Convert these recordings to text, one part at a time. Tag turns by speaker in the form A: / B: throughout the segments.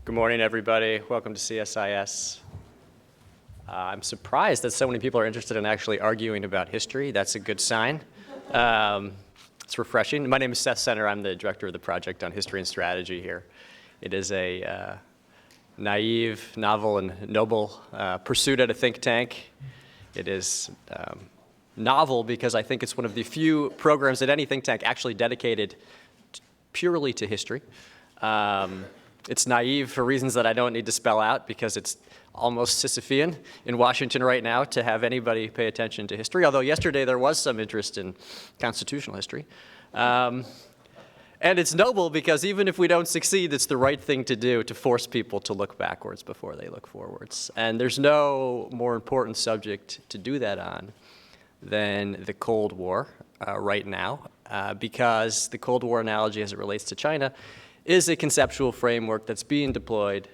A: Good morning, everybody. Welcome to CSIS. I'm surprised that so many people are interested in actually arguing about history. That's a good sign. It's refreshing. My name is Seth Center. I'm the director of the project on history and strategy here. It is a naive, novel, and noble pursuit at a think tank. It is novel because I think it's one of the few programs at any think tank actually dedicated purely to history. It's naive for reasons that I don't need to spell out because it's almost Sisyphean in Washington right now to have anybody pay attention to history, although yesterday there was some interest in constitutional history. And it's noble because even if we don't succeed, it's the right thing to do to force people to look backwards before they look forwards. And there's no more important subject to do that on than the Cold War right now, because the Cold War analogy as it relates to China is a conceptual framework that's being deployed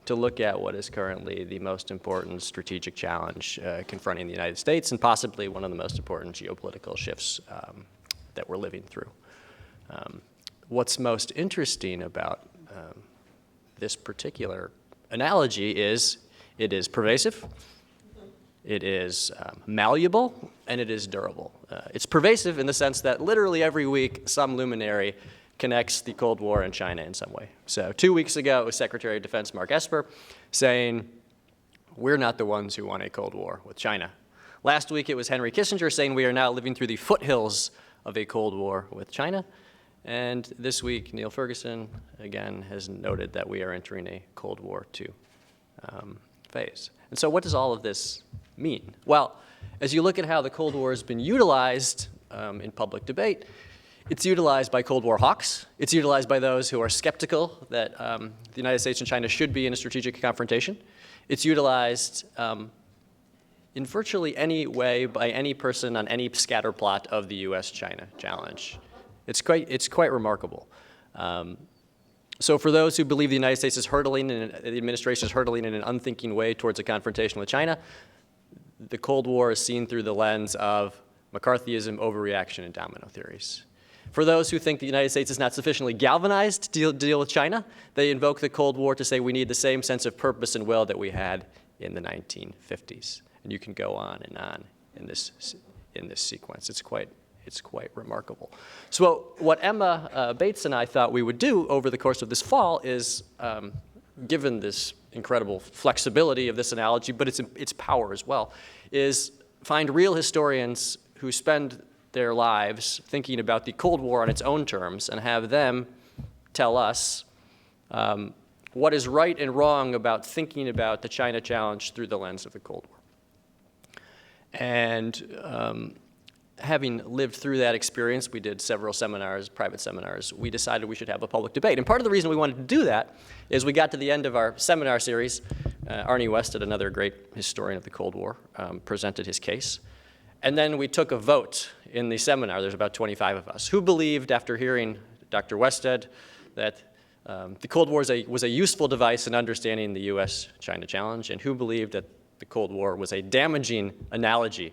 A: to look at what is currently the most important strategic challenge confronting the United States and possibly one of the most important geopolitical shifts that we're living through. What's most interesting about this particular analogy is it is pervasive, it is malleable, and it is durable. It's pervasive in the sense that literally every week some luminary connects the Cold War and China in some way. So 2 weeks ago, it was Secretary of Defense Mark Esper saying, we're not the ones who want a Cold War with China. Last week, it was Henry Kissinger saying we are now living through the foothills of a Cold War with China. And this week, Neil Ferguson, again, has noted that we are entering a Cold War II phase. And so what does all of this mean? Well, as you look at how the Cold War has been utilized in public debate, it's utilized by Cold War hawks. It's utilized by those who are skeptical that the United States and China should be in a strategic confrontation. It's utilized in virtually any way by any person on any scatter plot of the U.S. China challenge. It's quite remarkable. So for those who believe the United States is hurtling and the administration is hurtling in an unthinking way towards a confrontation with China, the Cold War is seen through the lens of McCarthyism, overreaction, and domino theories. For those who think the United States is not sufficiently galvanized to deal with China, they invoke the Cold War to say we need the same sense of purpose and will that we had in the 1950s. And you can go on and on in this sequence. It's quite remarkable. So what Emma Bates and I thought we would do over the course of this fall is, given this incredible flexibility of this analogy, but its power as well, is find real historians who spend their lives thinking about the Cold War on its own terms and have them tell us what is right and wrong about thinking about the China challenge through the lens of the Cold War. And having lived through that experience, we did several seminars, private seminars, we decided we should have a public debate. And part of the reason we wanted to do that is we got to the end of our seminar series. Arnie Wested, another great historian of the Cold War, presented his case. And then we took a vote in the seminar. There's about 25 of us who believed, after hearing Dr. Wested, that the Cold War was a useful device in understanding the U.S. China challenge, and who believed that the Cold War was a damaging analogy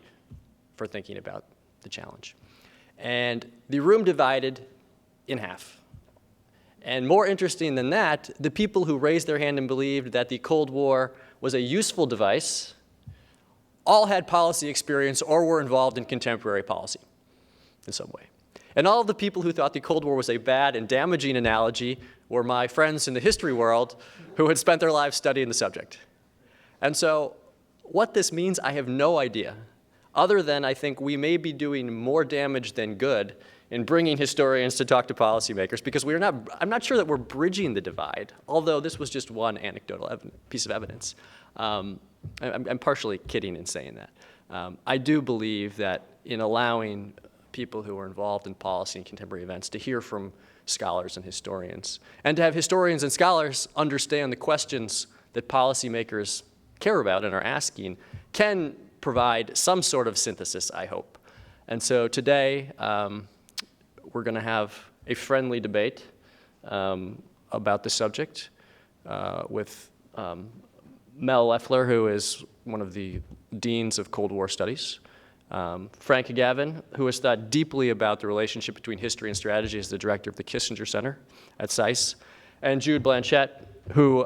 A: for thinking about the challenge. And the room divided in half. And more interesting than that, the people who raised their hand and believed that the Cold War was a useful device all had policy experience or were involved in contemporary policy in some way. And all of the people who thought the Cold War was a bad and damaging analogy were my friends in the history world who had spent their lives studying the subject. And so what this means, I have no idea, other than I think we may be doing more damage than good in bringing historians to talk to policymakers, because I'm not sure that we're bridging the divide, although this was just one anecdotal piece of evidence. I'm partially kidding in saying that. I do believe that in allowing people who are involved in policy and contemporary events to hear from scholars and historians, and to have historians and scholars understand the questions that policymakers care about and are asking, can provide some sort of synthesis, I hope. And so today, we're going to have a friendly debate about the subject with Mel Leffler, who is one of the deans of Cold War studies, Frank Gavin, who has thought deeply about the relationship between history and strategy as the director of the Kissinger Center at SAIS, and Jude Blanchette, who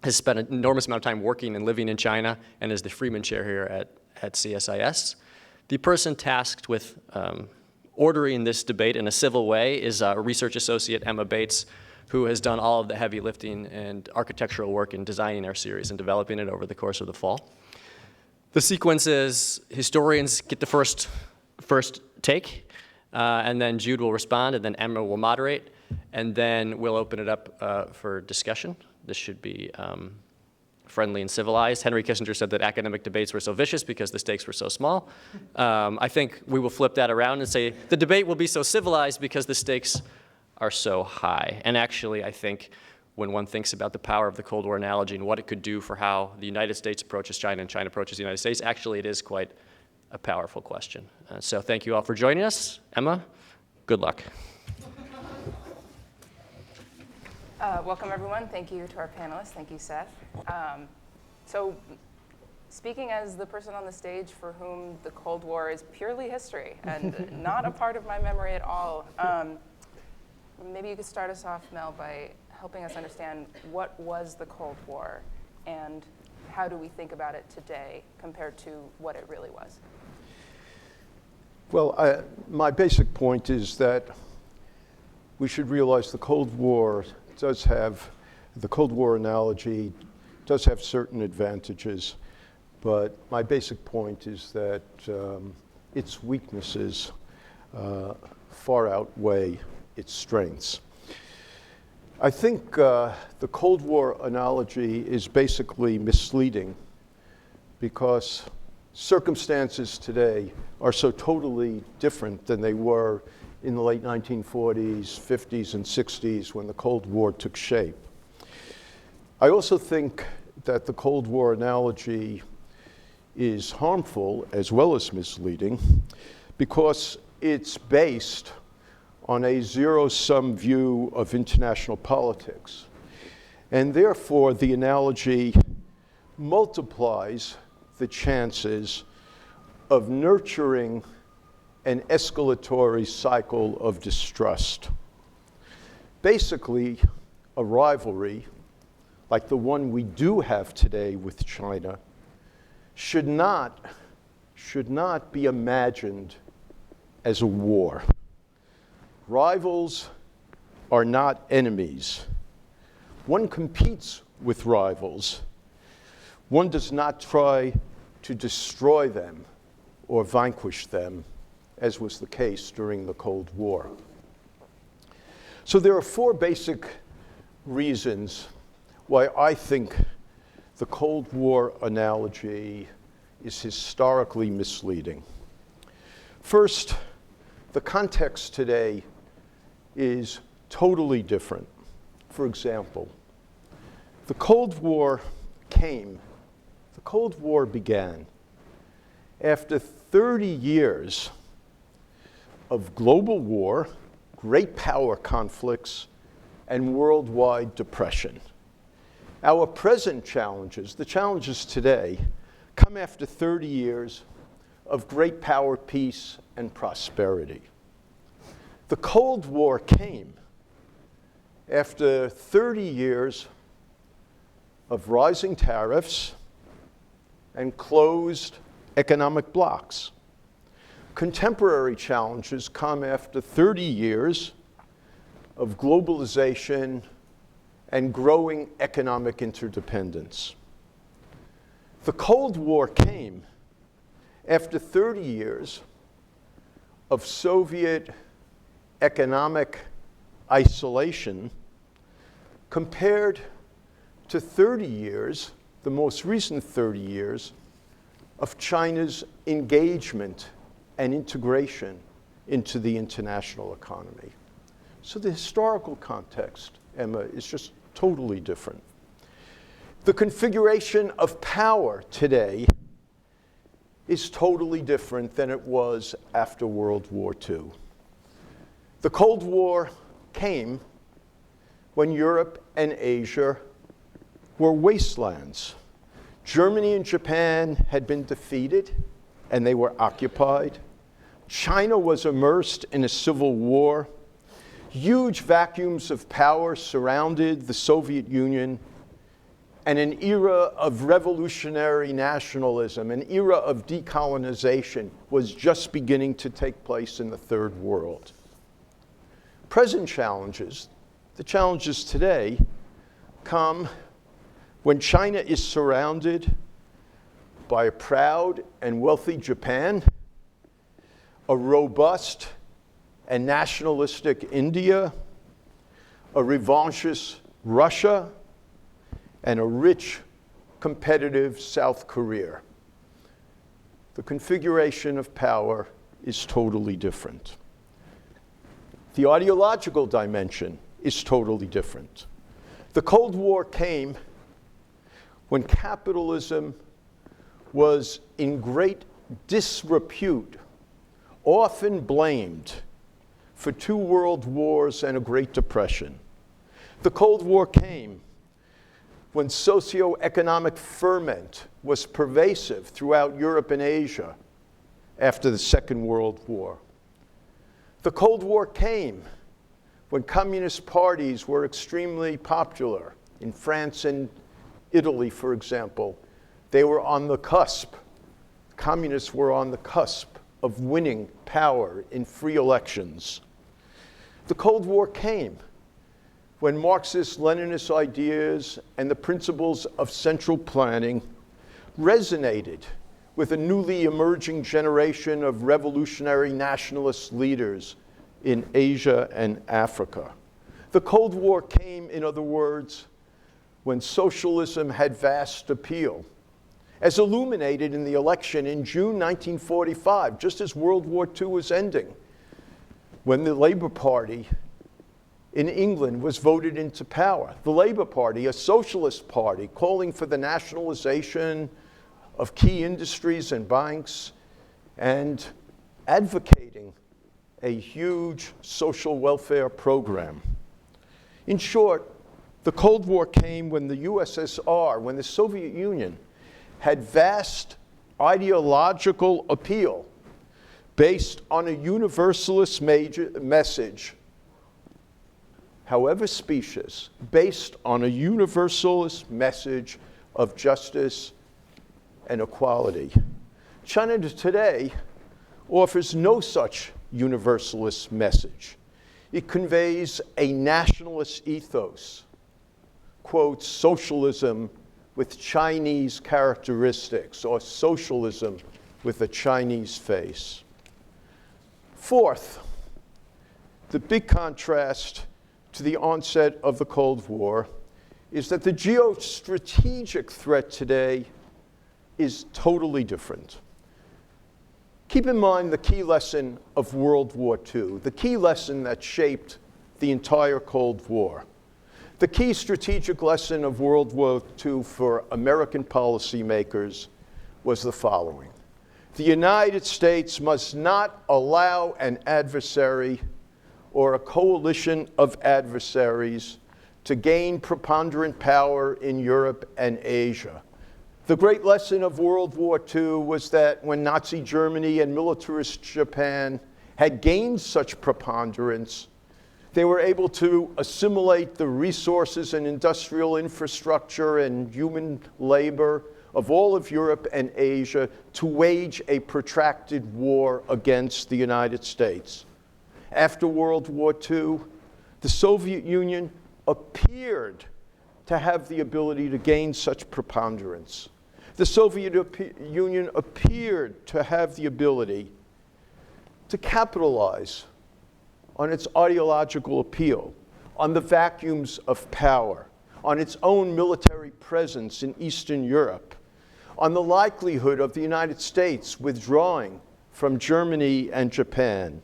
A: has spent an enormous amount of time working and living in China and is the Freeman Chair here at CSIS. The person tasked with ordering this debate in a civil way is research associate Emma Bates, who has done all of the heavy lifting and architectural work in designing our series and developing it over the course of the fall. The sequence is historians get the first take, and then Jude will respond, and then Emma will moderate, and then we'll open it up for discussion. This should be friendly and civilized. Henry Kissinger said that academic debates were so vicious because the stakes were so small. I think we will flip that around and say the debate will be so civilized because the stakes are so high. And actually, I think when one thinks about the power of the Cold War analogy and what it could do for how the United States approaches China and China approaches the United States, actually it is quite a powerful question. So thank you all for joining us. Emma, good luck.
B: Welcome, everyone. Thank you to our panelists. Thank you, Seth. So speaking as the person on the stage for whom the Cold War is purely history and not a part of my memory at all, maybe you could start us off, Mel, by helping us understand what was the Cold War and how do we think about it today compared to what it really was?
C: Well, my basic point is that we should realize the Cold War analogy does have certain advantages, but my basic point is that its weaknesses far outweigh its strengths. I think the Cold War analogy is basically misleading because circumstances today are so totally different than they were in the late 1940s, 50s, and 60s when the Cold War took shape. I also think that the Cold War analogy is harmful as well as misleading because it's based on a zero-sum view of international politics. And therefore, the analogy multiplies the chances of nurturing an escalatory cycle of distrust. Basically, a rivalry like the one we do have today with China should not be imagined as a war. Rivals are not enemies. One competes with rivals. One does not try to destroy them or vanquish them, as was the case during the Cold War. So there are four basic reasons why I think the Cold War analogy is historically misleading. First, the context today is totally different. For example, the Cold War began after 30 years of global war, great power conflicts, and worldwide depression. Our present challenges, the challenges today, come after 30 years of great power, peace, and prosperity. The Cold War came after 30 years of rising tariffs and closed economic blocs. Contemporary challenges come after 30 years of globalization and growing economic interdependence. The Cold War came after 30 years of Soviet economic isolation compared to 30 years, the most recent 30 years, of China's engagement and integration into the international economy. So the historical context, Emma, is just totally different. The configuration of power today is totally different than it was after World War II. The Cold War came when Europe and Asia were wastelands. Germany and Japan had been defeated and they were occupied. China was immersed in a civil war. Huge vacuums of power surrounded the Soviet Union, and an era of revolutionary nationalism, an era of decolonization, was just beginning to take place in the Third World. Present challenges, the challenges today, come when China is surrounded by a proud and wealthy Japan, a robust and nationalistic India, a revanchist Russia, and a rich, competitive South Korea. The configuration of power is totally different. The ideological dimension is totally different. The Cold War came when capitalism was in great disrepute, often blamed for 2 world wars and a Great Depression. The Cold War came when socioeconomic ferment was pervasive throughout Europe and Asia after the Second World War. The Cold War came when communist parties were extremely popular. In France and Italy, for example, they were on the cusp. Communists were on the cusp of winning power in free elections. The Cold War came when Marxist-Leninist ideas and the principles of central planning resonated with a newly emerging generation of revolutionary nationalist leaders in Asia and Africa. The Cold War came, in other words, when socialism had vast appeal, as illuminated in the election in June 1945, just as World War II was ending, when the Labour Party in England was voted into power. The Labour Party, a socialist party, calling for the nationalization of key industries and banks and advocating a huge social welfare program. In short, the Cold War came when the USSR, when the Soviet Union, had vast ideological appeal based on a universalist message, however specious, based on a universalist message of justice and equality. China today offers no such universalist message. It conveys a nationalist ethos, quote, socialism with Chinese characteristics, or socialism with a Chinese face. Fourth, the big contrast to the onset of the Cold War is that the geostrategic threat today is totally different. Keep in mind the key lesson of World War II, the key lesson that shaped the entire Cold War. The key strategic lesson of World War II for American policymakers was the following. The United States must not allow an adversary or a coalition of adversaries to gain preponderant power in Europe and Asia. The great lesson of World War II was that when Nazi Germany and militarist Japan had gained such preponderance, they were able to assimilate the resources and industrial infrastructure and human labor of all of Europe and Asia to wage a protracted war against the United States. After World War II, the Soviet Union appeared to have the ability to gain such preponderance. The Soviet Union appeared to have the ability to capitalize on its ideological appeal, on the vacuums of power, on its own military presence in Eastern Europe, on the likelihood of the United States withdrawing from Germany and Japan.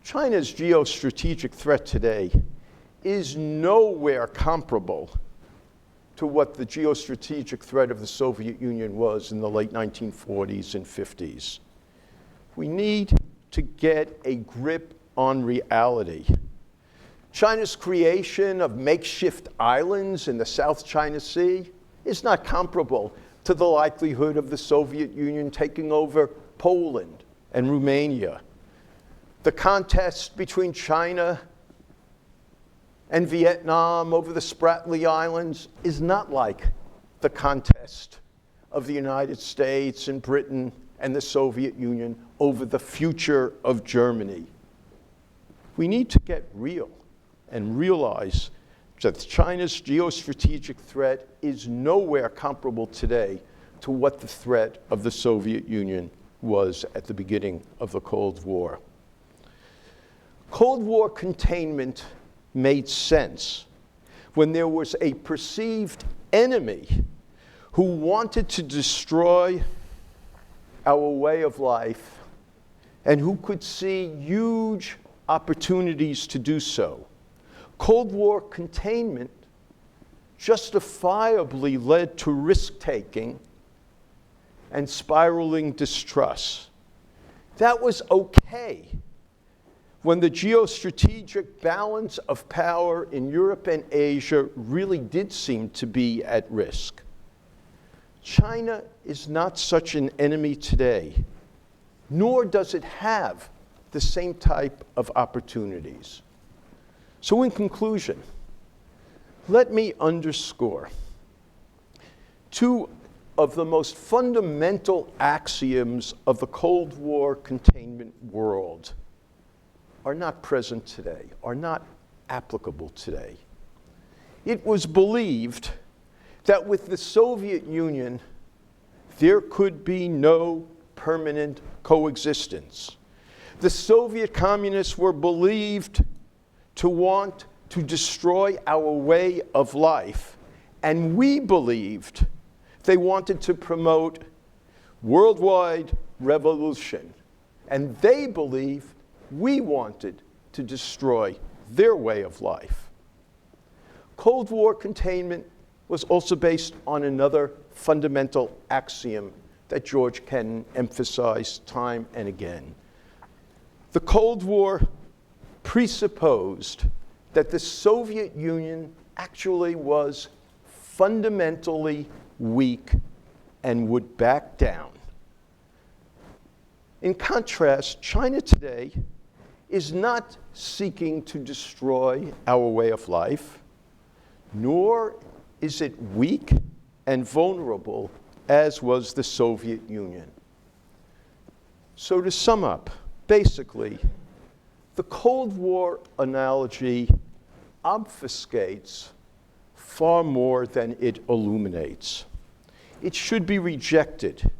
C: China's geostrategic threat today is nowhere comparable to what the geostrategic threat of the Soviet Union was in the late 1940s and 50s. We need to get a grip on reality. China's creation of makeshift islands in the South China Sea is not comparable to the likelihood of the Soviet Union taking over Poland and Romania. The contest between China and Vietnam over the Spratly Islands is not like the contest of the United States and Britain and the Soviet Union over the future of Germany. We need to get real and realize that China's geostrategic threat is nowhere comparable today to what the threat of the Soviet Union was at the beginning of the Cold War. Cold War containment made sense when there was a perceived enemy who wanted to destroy our way of life and who could see huge opportunities to do so. Cold War containment justifiably led to risk-taking and spiraling distrust. That was okay when the geostrategic balance of power in Europe and Asia really did seem to be at risk. China is not such an enemy today, nor does it have the same type of opportunities. So in conclusion, let me underscore two of the most fundamental axioms of the Cold War containment world are not present today, are not applicable today. It was believed that with the Soviet Union, there could be no permanent coexistence. The Soviet communists were believed to want to destroy our way of life, and we believed they wanted to promote worldwide revolution, and they believed we wanted to destroy their way of life. Cold War containment was also based on another fundamental axiom that George Kennan emphasized time and again. The Cold War presupposed that the Soviet Union actually was fundamentally weak and would back down. In contrast, China today is not seeking to destroy our way of life, nor is it weak and vulnerable as was the Soviet Union. So to sum up, basically, the Cold War analogy obfuscates far more than it illuminates. It should be rejected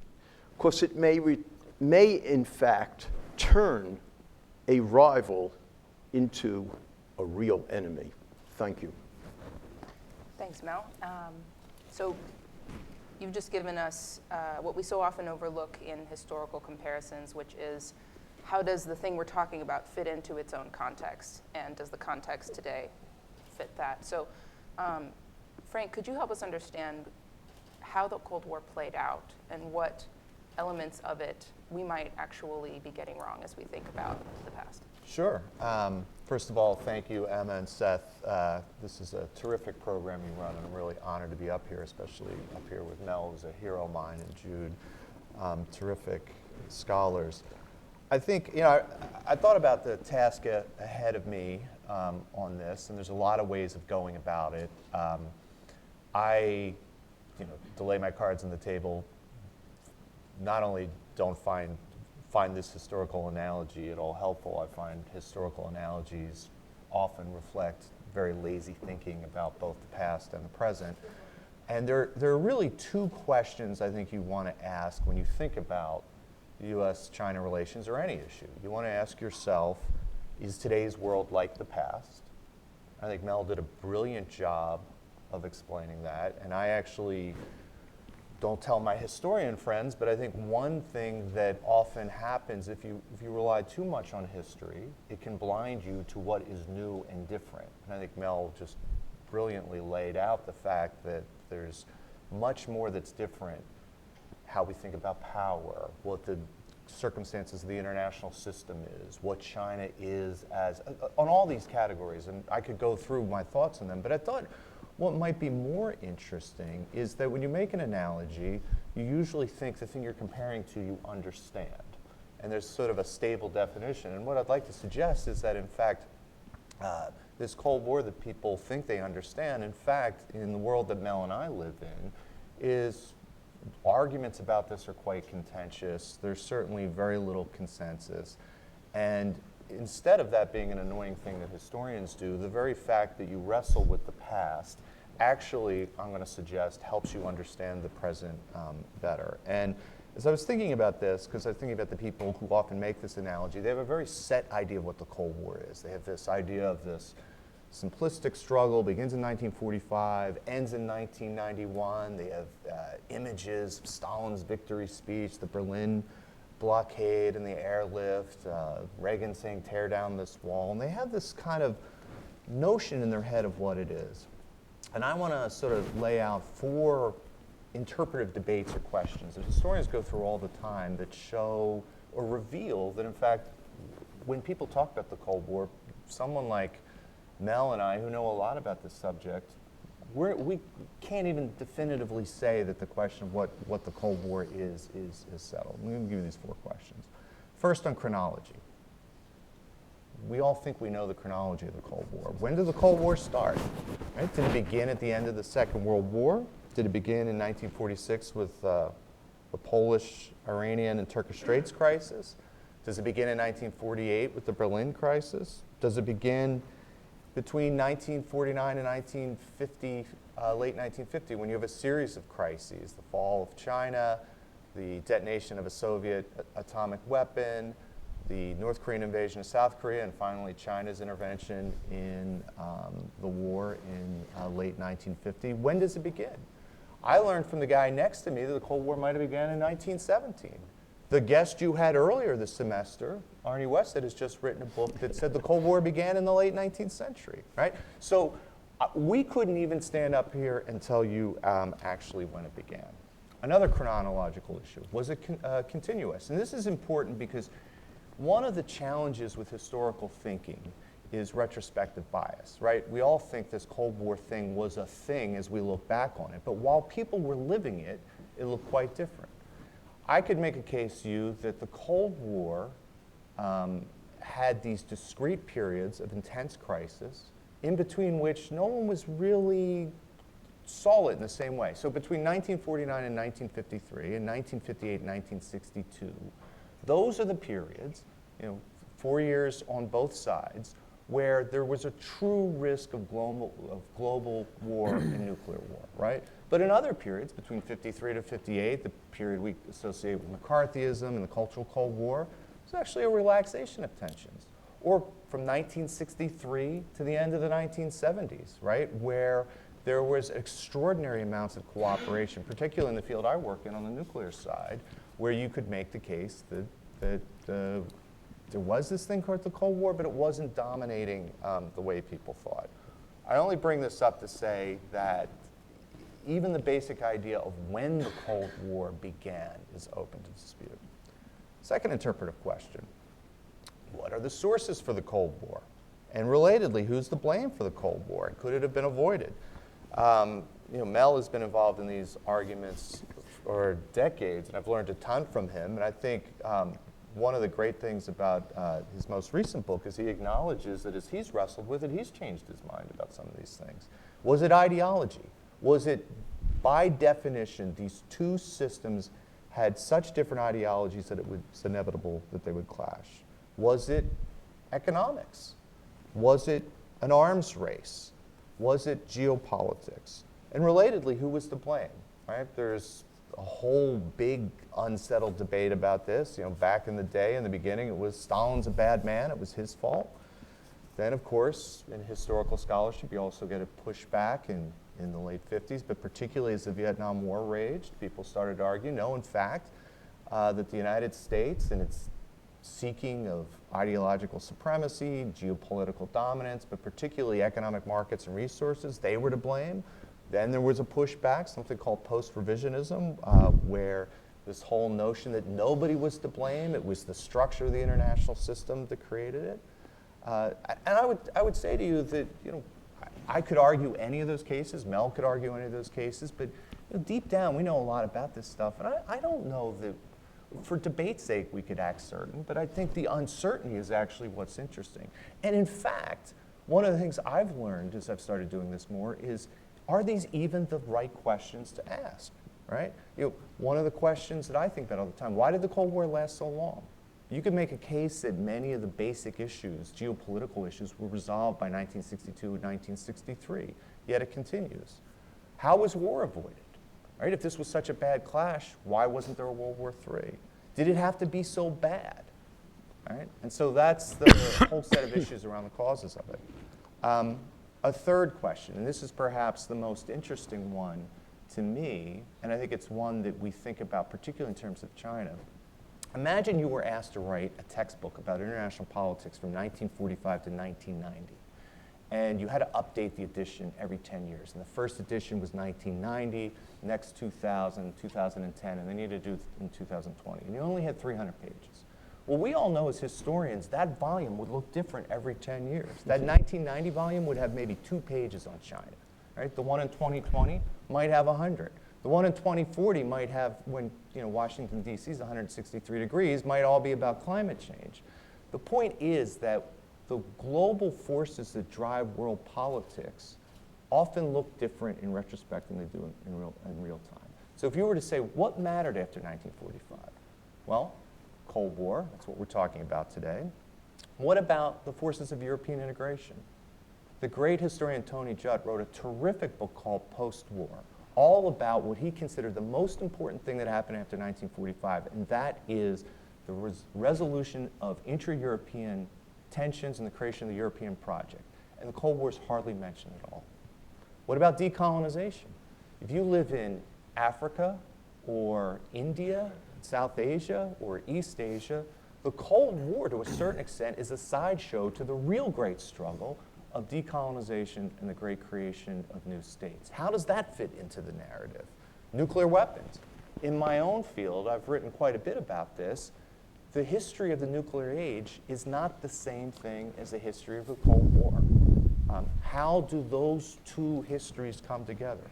C: because it may in fact turn a rival into a real enemy. Thank you.
B: Thanks, Mel. So you've just given us what we so often overlook in historical comparisons, which is how does the thing we're talking about fit into its own context, and does the context today fit that? So Frank, could you help us understand how the Cold War played out and what elements of it we might actually be getting wrong as we think about the past?
D: Sure. First of all, thank you, Emma and Seth. This is a terrific program you run, and I'm really honored to be up here, especially up here with Mel, who's a hero of mine, and Jude, terrific scholars. I think, I thought about the task ahead of me on this, and there's a lot of ways of going about it. To lay my cards on the table, not only don't find this historical analogy at all helpful, I find historical analogies often reflect very lazy thinking about both the past and the present. And there are really two questions I think you want to ask when you think about U.S.-China relations or any issue. You want to ask yourself, is today's world like the past? I think Mel did a brilliant job of explaining that, and I actually don't tell my historian friends, but I think one thing that often happens if you rely too much on history, it can blind you to what is new and different. And I think Mel just brilliantly laid out the fact that there's much more that's different. How we think about power, what the circumstances of the international system is, what China is as, on all these categories. And I could go through my thoughts on them, but I thought what might be more interesting is that when you make an analogy, you usually think the thing you're comparing to you understand. and there's sort of a stable definition. And what I'd like to suggest is that, in fact, this Cold War that people think they understand, in fact, in the world that Mel and I live in, is arguments about this are quite contentious. There's certainly very little consensus. And instead of that being an annoying thing that historians do, the very fact that you wrestle with the past actually, I'm going to suggest, helps you understand the present better. And as I was thinking about this, because I was thinking about the people who often make this analogy, they have a very set idea of what the Cold War is. They have this idea of this simplistic struggle, begins in 1945, ends in 1991. They have images of Stalin's victory speech, the Berlin blockade and the airlift, Reagan saying tear down this wall. And they have this kind of notion in their head of what it is. And I want to sort of lay out 4 interpretive debates or questions that historians go through all the time that show or reveal that, in fact, when people talk about the Cold War, someone like Mel and I, who know a lot about this subject, we can't even definitively say that the question of what the Cold War is settled. Let me give you these 4 questions. First, on chronology. We all think we know the chronology of the Cold War. When did the Cold War start? Right? Did it begin at the end of the Second World War? Did it begin in 1946 with the Polish, Iranian, and Turkish Straits crisis? Does it begin in 1948 with the Berlin crisis? Does it begin between 1949 and 1950, late 1950, when you have a series of crises, the fall of China, the detonation of a Soviet atomic weapon, the North Korean invasion of South Korea, and finally China's intervention in the war in late 1950. When does it begin? I learned from the guy next to me that the Cold War might have begun in 1917. The guest you had earlier this semester, Arnie Westhead, has just written a book that said the Cold War began in the late 19th century, right? So we couldn't even stand up here and tell you actually when it began. Another chronological issue, was it continuous? And this is important because one of the challenges with historical thinking is retrospective bias, right? We all think this Cold War thing was a thing as we look back on it, but while people were living it, it looked quite different. I could make a case to you that the Cold War had these discrete periods of intense crisis, in between which no one was really saw it in the same way. So between 1949 and 1953, and 1958 and 1962, those are the periods, 4 years on both sides, where there was a true risk of global war and nuclear war, right? But in other periods, between 53 to 58, the period we associate with McCarthyism and the Cultural Cold War, it's actually a relaxation of tensions. Or from 1963 to the end of the 1970s, right, where there was extraordinary amounts of cooperation, particularly in the field I work in on the nuclear side, where you could make the case that there was this thing called the Cold War, but it wasn't dominating the way people thought. I only bring this up to say that even the basic idea of when the Cold War began is open to dispute. Second interpretive question, what are the sources for the Cold War? And relatedly, who's to blame for the Cold War? And could it have been avoided? Mel has been involved in these arguments for decades, and I've learned a ton from him. And I think one of the great things about his most recent book is he acknowledges that as he's wrestled with it, he's changed his mind about some of these things. Was it ideology? Was it, by definition, these two systems had such different ideologies that it's inevitable that they would clash? Was it economics? Was it an arms race? Was it geopolitics? And relatedly, who was to blame? Right? There's a whole big unsettled debate about this. Back in the day, in the beginning, it was Stalin's a bad man. It was his fault. Then, of course, in historical scholarship, you also get a pushback in the late 50s, but particularly as the Vietnam War raged, people started to argue, no, in fact, that the United States and its seeking of ideological supremacy, geopolitical dominance, but particularly economic markets and resources, they were to blame. Then there was a pushback, something called post-revisionism, where this whole notion that nobody was to blame, it was the structure of the international system that created it. And I would say to you that, I could argue any of those cases, Mel could argue any of those cases, but deep down we know a lot about this stuff, and I don't know that, for debate's sake, we could act certain, but I think the uncertainty is actually what's interesting. And in fact, one of the things I've learned as I've started doing this more is, are these even the right questions to ask, right? One of the questions that I think about all the time, why did the Cold War last so long? You could make a case that many of the basic issues, geopolitical issues, were resolved by 1962 and 1963, yet it continues. How was war avoided? Right? If this was such a bad clash, why wasn't there a World War III? Did it have to be so bad? Right? And so that's the whole set of issues around the causes of it. A third question, and this is perhaps the most interesting one to me, and I think it's one that we think about particularly in terms of China. Imagine you were asked to write a textbook about international politics from 1945 to 1990. And you had to update the edition every 10 years. And the first edition was 1990, next 2000, 2010, and then you had to do it in 2020. And you only had 300 pages. Well, we all know as historians that volume would look different every 10 years. That 1990 volume would have maybe 2 pages on China. Right? The one in 2020 might have 100. The one in 2040 might have, when Washington, D.C. is 163 degrees, might all be about climate change. The point is that the global forces that drive world politics often look different in retrospect than they do in real time. So if you were to say, what mattered after 1945? Well, Cold War, that's what we're talking about today. What about the forces of European integration? The great historian Tony Judt wrote a terrific book called Post-War, all about what he considered the most important thing that happened after 1945, and that is the resolution of intra-European tensions and the creation of the European project. And the Cold War is hardly mentioned at all. What about decolonization? If you live in Africa or India, South Asia or East Asia, the Cold War, to a certain extent, is a sideshow to the real great struggle of decolonization and the great creation of new states. How does that fit into the narrative? Nuclear weapons. In my own field, I've written quite a bit about this. The history of the nuclear age is not the same thing as the history of the Cold War. How do those two histories come together?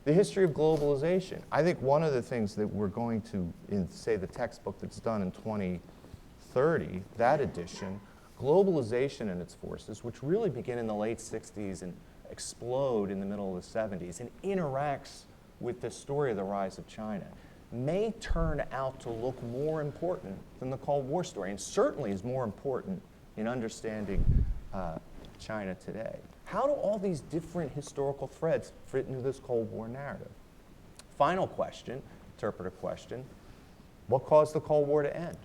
D: The history of globalization. I think one of the things that we're going to, in say the textbook that's done in 2030, that edition, globalization and its forces, which really begin in the late 60s and explode in the middle of the 70s and interacts with the story of the rise of China, may turn out to look more important than the Cold War story, and certainly is more important in understanding China today. How do all these different historical threads fit into this Cold War narrative? Final question, interpretive question, what caused the Cold War to end,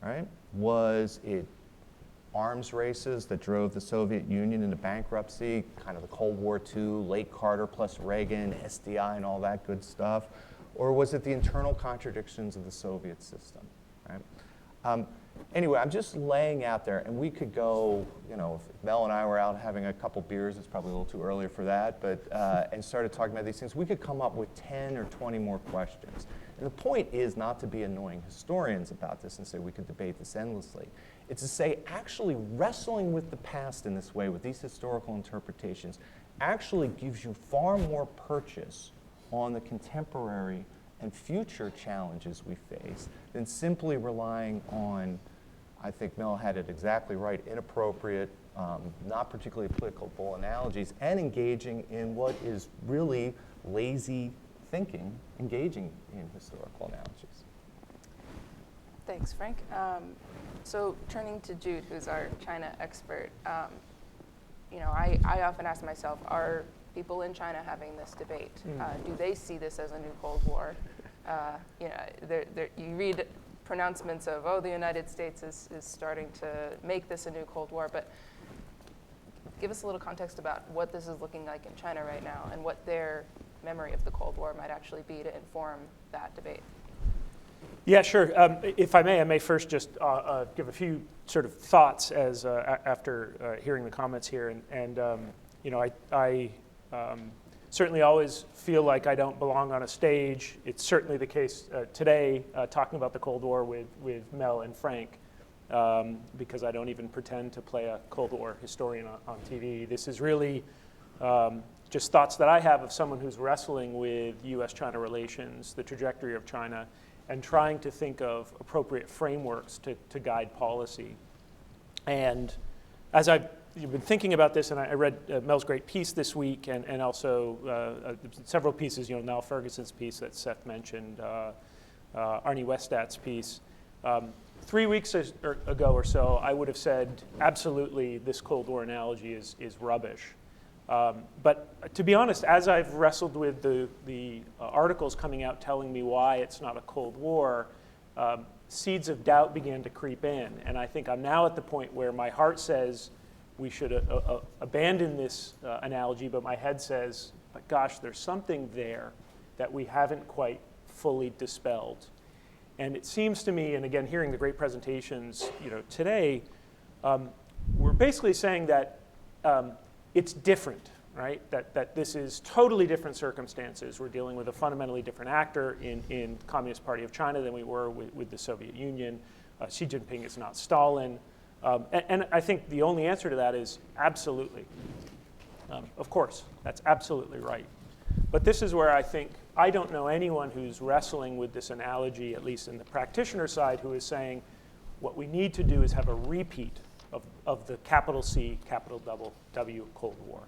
D: right? Was it arms races that drove the Soviet Union into bankruptcy, kind of the Cold War II, late Carter plus Reagan, SDI and all that good stuff? Or was it the internal contradictions of the Soviet system, right? Anyway, I'm just laying out there, and we could go, if Mel and I were out having a couple beers, it's probably a little too early for that, but, and started talking about these things, we could come up with 10 or 20 more questions. And the point is not to be annoying historians about this and say we could debate this endlessly. It's to say actually wrestling with the past in this way, with these historical interpretations, actually gives you far more purchase on the contemporary and future challenges we face than simply relying on, I think Mel had it exactly right, inappropriate, not particularly applicable analogies, and engaging in what is really lazy thinking, engaging in historical analogies.
B: Thanks, Frank. So turning to Jude, who's our China expert, I often ask myself, are people in China having this debate? Do they see this as a new Cold War? You read pronouncements of, the United States is starting to make this a new Cold War, but give us a little context about what this is looking like in China right now and what their memory of the Cold War might actually be to inform that debate.
E: Yeah, sure. If I may first just give a few sort of thoughts as after hearing the comments here, I certainly always feel like I don't belong on a stage. It's certainly the case today, talking about the Cold War with Mel and Frank, because I don't even pretend to play a Cold War historian on TV. This is really just thoughts that I have of someone who's wrestling with U.S. China relations, the trajectory of China, and trying to think of appropriate frameworks to guide policy. And as I've been thinking about this, and I read Mel's great piece this week, and also several pieces, Niall Ferguson's piece that Seth mentioned, Arnie Westad's piece. 3 weeks ago or so, I would have said, absolutely, this Cold War analogy is rubbish. But to be honest, as I've wrestled with the articles coming out telling me why it's not a Cold War, seeds of doubt began to creep in. And I think I'm now at the point where my heart says we should abandon this analogy, but my head says, but gosh, there's something there that we haven't quite fully dispelled. And it seems to me, and again, hearing the great presentations today, we're basically saying that it's different, right? That this is totally different circumstances. We're dealing with a fundamentally different actor in Communist Party of China than we were with the Soviet Union. Xi Jinping is not Stalin. And I think the only answer to that is absolutely. Of course, that's absolutely right. But this is where I think I don't know anyone who's wrestling with this analogy, at least in the practitioner side, who is saying what we need to do is have a repeat of the capital C, capital W Cold War.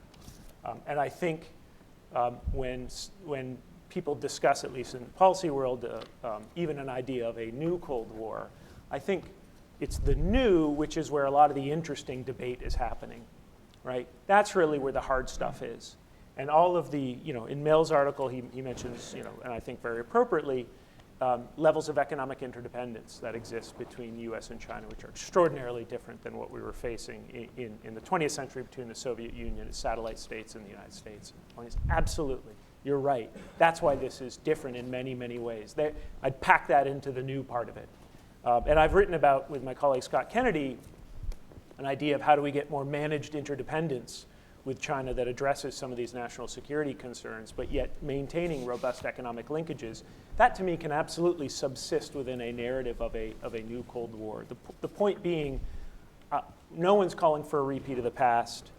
E: And I think when people discuss, at least in the policy world, even an idea of a new Cold War, I think it's the new, which is where a lot of the interesting debate is happening, right? That's really where the hard stuff is. And all of the, in Mel's article, he mentions, and I think very appropriately, levels of economic interdependence that exist between the U.S. and China, which are extraordinarily different than what we were facing in the 20th century between the Soviet Union, its satellite states, and the United States. Absolutely, you're right. That's why this is different in many, many ways. I'd pack that into the new part of it. And I've written about, with my colleague Scott Kennedy, an idea of how do we get more managed interdependence with China that addresses some of these national security concerns, but yet maintaining robust economic linkages. That, to me, can absolutely subsist within a narrative of a new Cold War. The point being, no one's calling for a repeat of the past.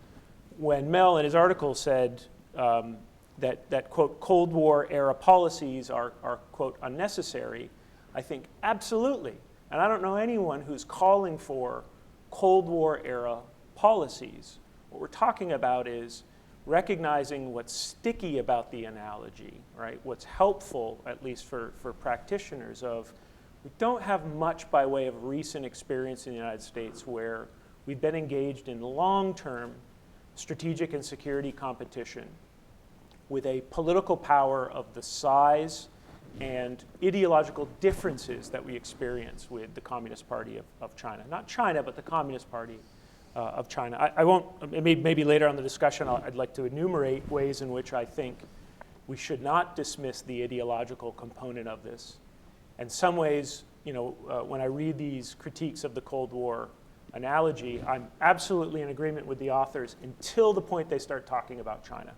E: When Mel, in his article, said that, quote, Cold War era policies are, quote, unnecessary, I think absolutely. And I don't know anyone who's calling for Cold War era policies. What we're talking about is recognizing what's sticky about the analogy, right? What's helpful, at least for practitioners, of we don't have much by way of recent experience in the United States where we've been engaged in long-term strategic and security competition with a political power of the size and ideological differences that we experience with the Communist Party of China. Not China, but the Communist Party of China. I won't, maybe later on in the discussion, I'd like to enumerate ways in which I think we should not dismiss the ideological component of this. And some ways, when I read these critiques of the Cold War analogy, I'm absolutely in agreement with the authors until the point they start talking about China.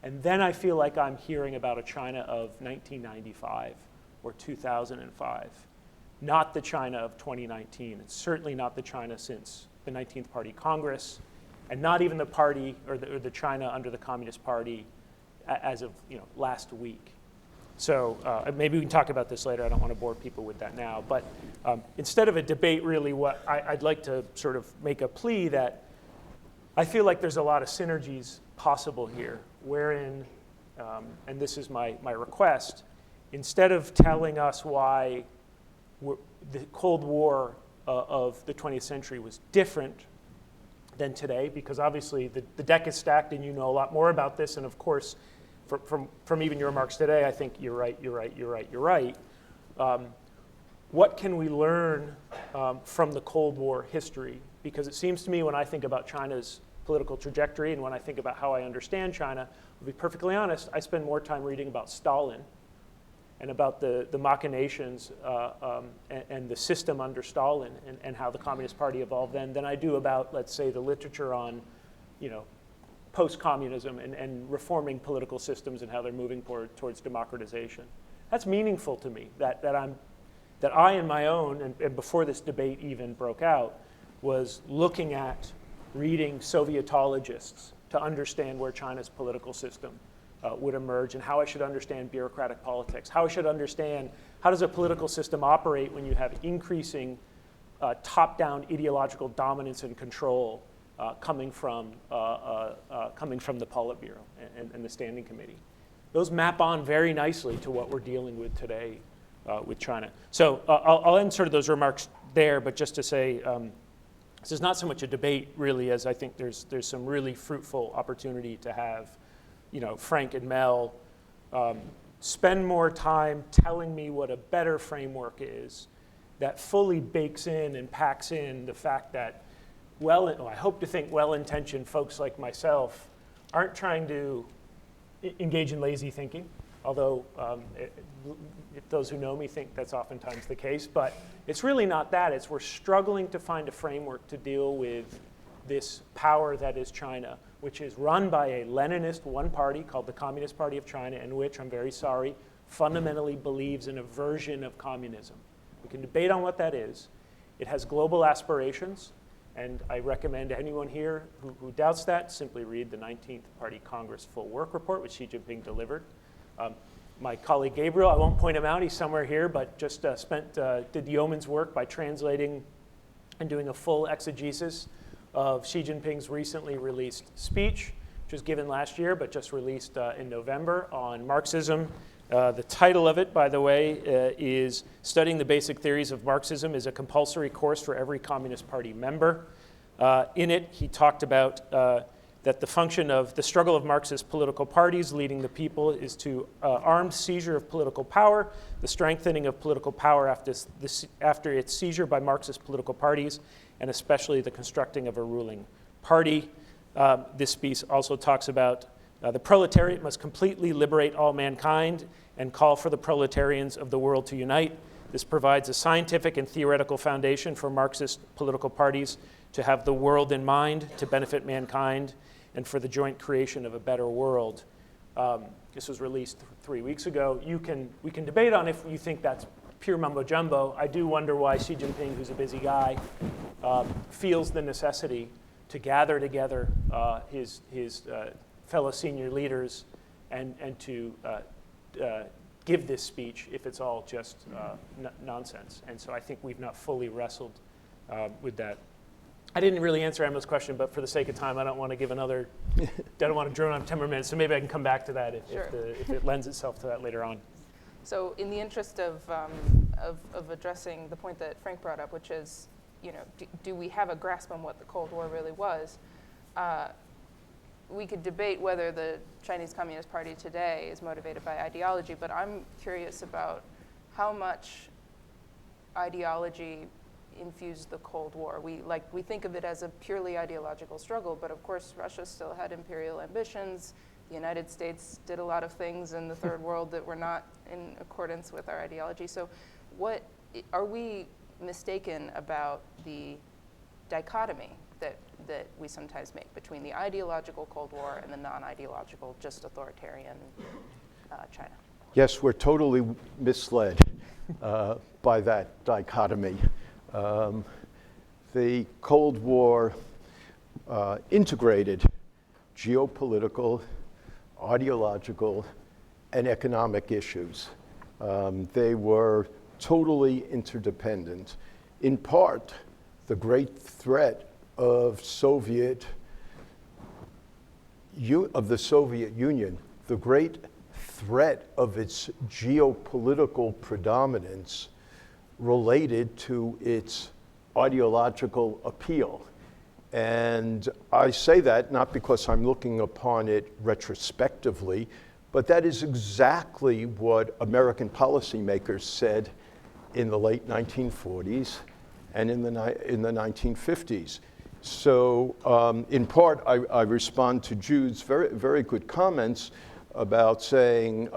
E: And then I feel like I'm hearing about a China of 1995 or 2005, not the China of 2019, and certainly not the China since the 19th Party Congress, and not even the party or the China under the Communist Party as of last week. So maybe we can talk about this later. I don't want to bore people with that now. But instead of a debate, really, what I'd like to sort of make a plea that I feel like there's a lot of synergies possible here, wherein, and this is my request, instead of telling us why the Cold War of the 20th century was different than today, because obviously the deck is stacked and you know a lot more about this, and of course, from even your remarks today, I think you're right. What can we learn from the Cold War history? Because it seems to me when I think about China's political trajectory and when I think about how I understand China, to be perfectly honest, I spend more time reading about Stalin and about the machinations and the system under Stalin and how the Communist Party evolved then than I do about, let's say, the literature on, post-communism and reforming political systems and how they're moving towards democratization. That's meaningful to me, that I in my own, and before this debate even broke out, was looking at reading Sovietologists to understand where China's political system would emerge, and how I should understand bureaucratic politics, how I should understand how does a political system operate when you have increasing top-down ideological dominance and control coming from the Politburo and the Standing Committee. Those map on very nicely to what we're dealing with today with China. So I'll end sort of those remarks there, but just to say, this is not so much a debate really as I think there's some really fruitful opportunity to have, Frank and Mel spend more time telling me what a better framework is that fully bakes in and packs in the fact that I hope to think well-intentioned folks like myself aren't trying to engage in lazy thinking, although those who know me think that's oftentimes the case. But it's really not that. It's we're struggling to find a framework to deal with this power that is China, which is run by a Leninist one party called the Communist Party of China, and which, I'm very sorry, fundamentally believes in a version of communism. We can debate on what that is. It has global aspirations. And I recommend anyone here who doubts that simply read the 19th Party Congress full work report, which Xi Jinping delivered. My colleague Gabriel, I won't point him out, he's somewhere here, but just did the yeoman's work by translating and doing a full exegesis of Xi Jinping's recently released speech, which was given last year, but just released in November on Marxism. The title of it, by the way, is Studying the Basic Theories of Marxism is a compulsory course for every Communist Party member. In it, he talked about that the function of the struggle of Marxist political parties leading the people is to armed seizure of political power, the strengthening of political power after its seizure by Marxist political parties, and especially the constructing of a ruling party. This piece also talks about the proletariat must completely liberate all mankind and call for the proletarians of the world to unite. This provides a scientific and theoretical foundation for Marxist political parties to have the world in mind, to benefit mankind, and for the joint creation of a better world. This was released 3 weeks ago. We can debate on if you think that's pure mumbo jumbo. I do wonder why Xi Jinping, who's a busy guy, feels the necessity to gather together his fellow senior leaders and to give this speech if it's all just nonsense. And so I think we've not fully wrestled with that. I didn't really answer Emma's question, but for the sake of time, I don't want to give another, I don't want to drone on 10 more minutes, so maybe I can come back to that if it lends itself to that later on.
B: So in the interest of addressing the point that Frank brought up, which is, do we have a grasp on what the Cold War really was? We could debate whether the Chinese Communist Party today is motivated by ideology, but I'm curious about how much ideology infused the Cold War. We think of it as a purely ideological struggle, but of course Russia still had imperial ambitions. The United States did a lot of things in the third world that were not in accordance with our ideology. So what are we mistaken about the dichotomy that we sometimes make between the ideological Cold War and the non-ideological, just authoritarian China?
C: Yes, we're totally misled by that dichotomy. The Cold War integrated geopolitical, ideological, and economic issues. They were totally interdependent. In part, the great threat of the Soviet Union, the great threat of its geopolitical predominance related to its ideological appeal. And I say that not because I'm looking upon it retrospectively, but that is exactly what American policymakers said in the late 1940s and in the 1950s. So in part, I respond to Jude's very, very good comments about saying,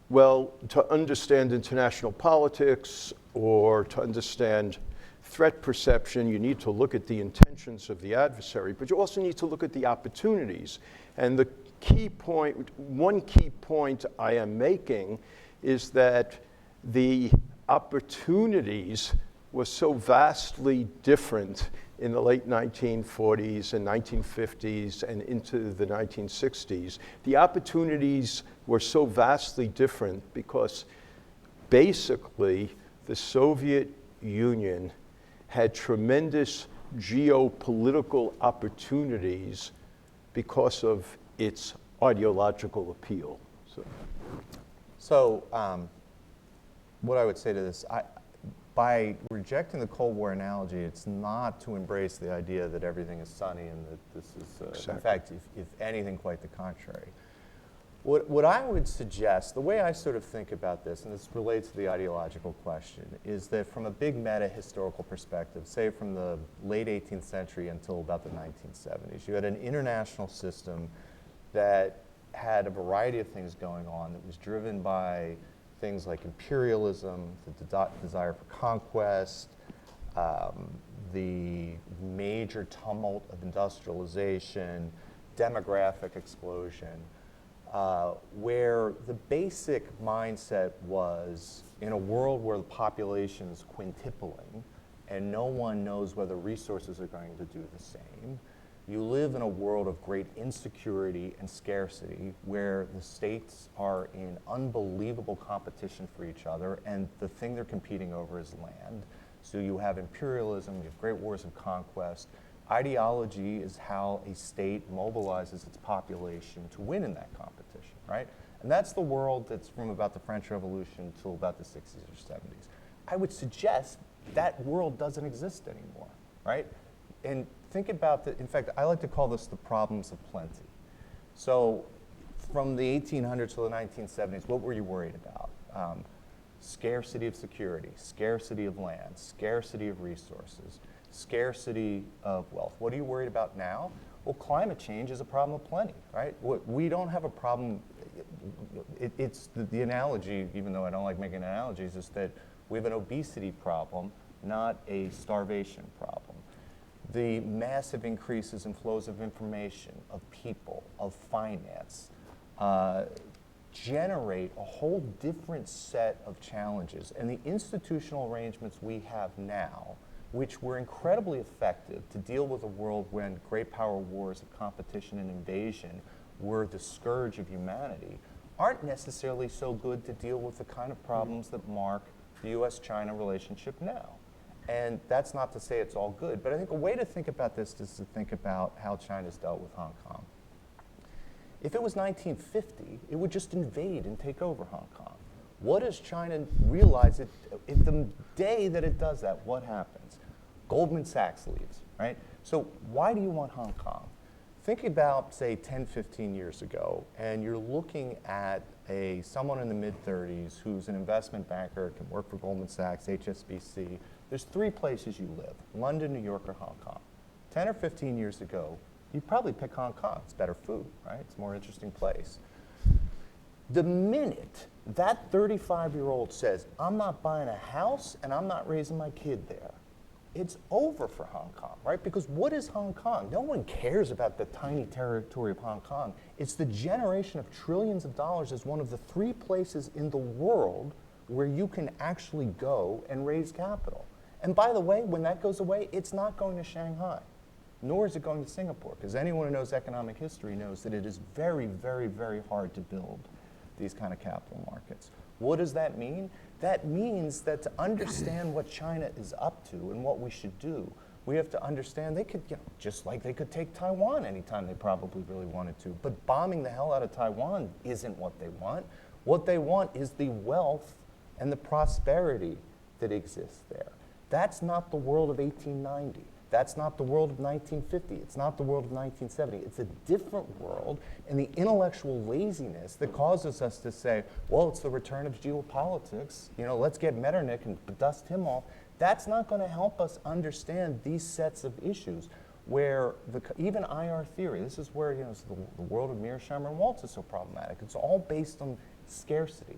C: well, to understand international politics or to understand threat perception, you need to look at the intentions of the adversary, but you also need to look at the opportunities. And the key point, one key point I am making is that the opportunities were so vastly different in the late 1940s and 1950s and into the 1960s, the opportunities were so vastly different because basically the Soviet Union had tremendous geopolitical opportunities because of its ideological appeal.
D: So what I would say to this, by rejecting the Cold War analogy, it's not to embrace the idea that everything is sunny and that this is,
C: Exactly.
D: in fact, if anything, quite the contrary. What I would suggest, the way I sort of think about this, and this relates to the ideological question, is that from a big meta-historical perspective, say from the late 18th century until about the 1970s, you had an international system that had a variety of things going on that was driven by things like imperialism, the desire for conquest, the major tumult of industrialization, demographic explosion, where the basic mindset was, in a world where the population is quintupling and no one knows whether resources are going to do the same, you live in a world of great insecurity and scarcity where the states are in unbelievable competition for each other, and the thing they're competing over is land. So you have imperialism, you have great wars of conquest. Ideology is how a state mobilizes its population to win in that competition, right? And that's the world that's from about the French Revolution till about the 60s or 70s. I would suggest that world doesn't exist anymore, right? And think about in fact, I like to call this the problems of plenty. So from the 1800s to the 1970s, what were you worried about? Scarcity of security, scarcity of land, scarcity of resources, scarcity of wealth. What are you worried about now? Well, climate change is a problem of plenty, right? We don't have a problem. It's the analogy, even though I don't like making analogies, is that we have an obesity problem, not a starvation problem. The massive increases in flows of information, of people, of finance, generate a whole different set of challenges. And the institutional arrangements we have now, which were incredibly effective to deal with a world when great power wars of competition and invasion were the scourge of humanity, aren't necessarily so good to deal with the kind of problems that mark the U.S. China relationship now. And that's not to say it's all good, but I think a way to think about this is to think about how China's dealt with Hong Kong. If it was 1950, it would just invade and take over Hong Kong. What does China realize? The day that it does that, what happens? Goldman Sachs leaves, right? So why do you want Hong Kong? Think about, say, 10, 15 years ago, and you're looking at someone in the mid-30s who's an investment banker, can work for Goldman Sachs, HSBC. There's three places you live: London, New York, or Hong Kong. 10 or 15 years ago, you'd probably pick Hong Kong. It's better food, right? It's a more interesting place. The minute that 35-year-old says, I'm not buying a house and I'm not raising my kid there, it's over for Hong Kong, right? Because what is Hong Kong? No one cares about the tiny territory of Hong Kong. It's the generation of trillions of dollars as one of the three places in the world where you can actually go and raise capital. And by the way, when that goes away, it's not going to Shanghai, nor is it going to Singapore, because anyone who knows economic history knows that it is very, very, very hard to build these kind of capital markets. What does that mean? That means that to understand what China is up to and what we should do, we have to understand they could, just like they could take Taiwan anytime they probably really wanted to, but bombing the hell out of Taiwan isn't what they want. What they want is the wealth and the prosperity that exists there. That's not the world of 1890. That's not the world of 1950. It's not the world of 1970. It's a different world, and the intellectual laziness that causes us to say, well, it's the return of geopolitics, let's get Metternich and dust him off. That's not going to help us understand these sets of issues where even IR theory, this is where the world of Mearsheimer and Waltz is so problematic. It's all based on scarcity.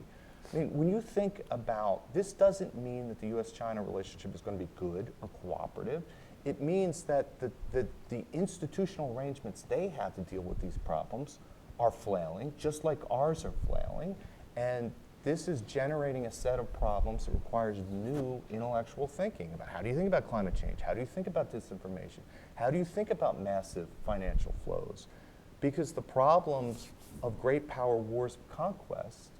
D: I mean, when you think about, this doesn't mean that the U.S.-China relationship is going to be good or cooperative. It means that the institutional arrangements they have to deal with these problems are flailing, just like ours are flailing. And This is generating a set of problems that requires new intellectual thinking about how do you think about climate change? How do you think about disinformation? How do you think about massive financial flows? Because the problems of great power wars conquest,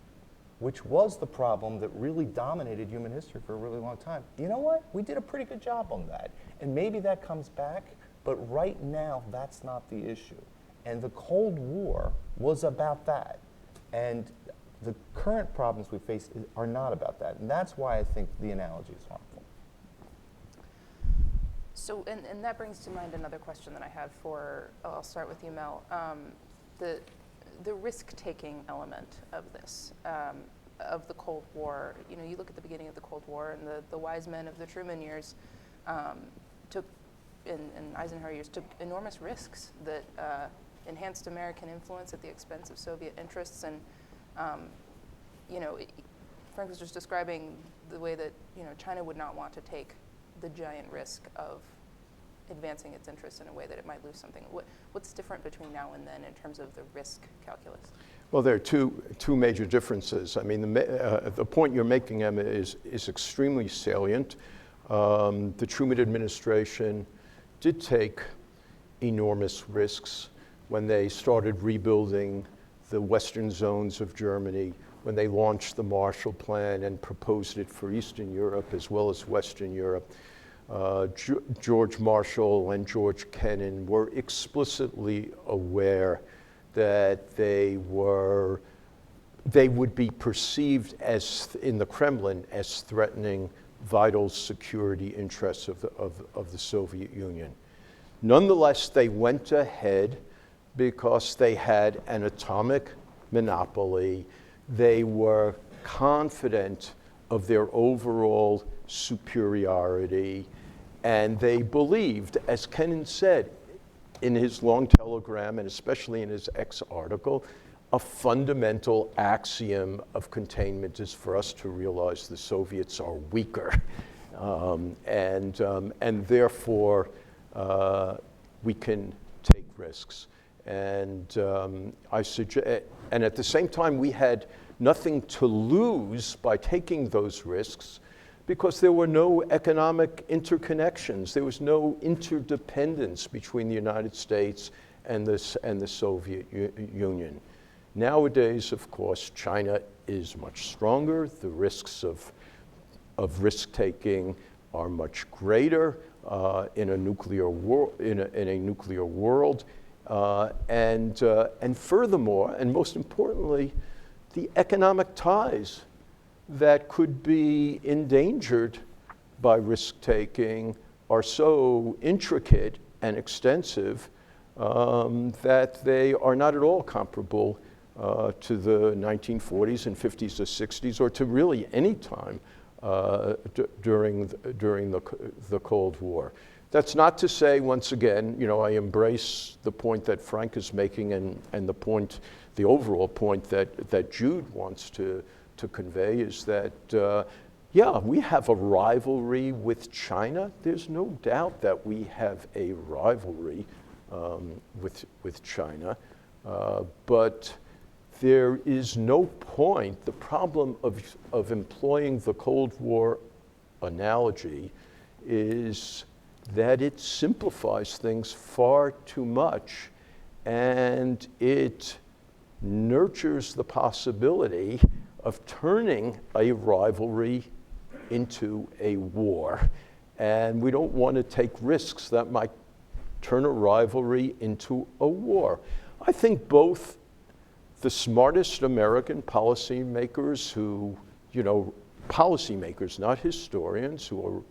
D: which was the problem that really dominated human history for a really long time. You know what? We did a pretty good job on that. And maybe that comes back, but right now, that's not the issue. And the Cold War was about that. And the current problems we face are not about that. And that's why I think the analogy is harmful.
B: So, and that brings to mind another question that I had for, I'll start with you, Mel. The risk-taking element of this, of the Cold War. You know, you look at the beginning of the Cold War, and the wise men of the Truman years took, in Eisenhower years, took enormous risks that enhanced American influence at the expense of Soviet interests. And you know, Frank was just describing the way that, you know, China would not want to take the giant risk of advancing its interests in a way that it might lose something. What's different between now and then in terms of the risk calculus?
C: Well, there are two major differences. I mean, the point you're making, Emma, is extremely salient. The Truman administration did take enormous risks when they started rebuilding the western zones of Germany, when they launched the Marshall Plan and proposed it for Eastern Europe as well as Western Europe. George Marshall and George Kennan were explicitly aware that they would be perceived as, in the Kremlin, as threatening vital security interests of the Soviet Union. Nonetheless, they went ahead because they had an atomic monopoly. They were confident of their overall superiority, and they believed, as Kennan said in his long telegram, and especially in his X article, a fundamental axiom of containment is for us to realize the Soviets are weaker, and therefore we can take risks. And and at the same time, we had nothing to lose by taking those risks, because there were no economic interconnections. There was no interdependence between the United States and the Soviet Union. Nowadays, of course, China is much stronger. The risks of risk-taking are much greater in a nuclear world. And furthermore, and most importantly, the economic ties that could be endangered by risk-taking are so intricate and extensive that they are not at all comparable to the 1940s and 50s or 60s, or to really any time during the Cold War. That's not to say, once again, you know, I embrace the point that Frank is making and the overall point that Jude wants to convey is that, yeah, we have a rivalry with China. There's no doubt that we have a rivalry with China, but there is no point. The problem of employing the Cold War analogy is that it simplifies things far too much, and it nurtures the possibility of turning a rivalry into a war. And we don't want to take risks that might turn a rivalry into a war. I think both the smartest American policymakers who, you know, policymakers, not historians, who are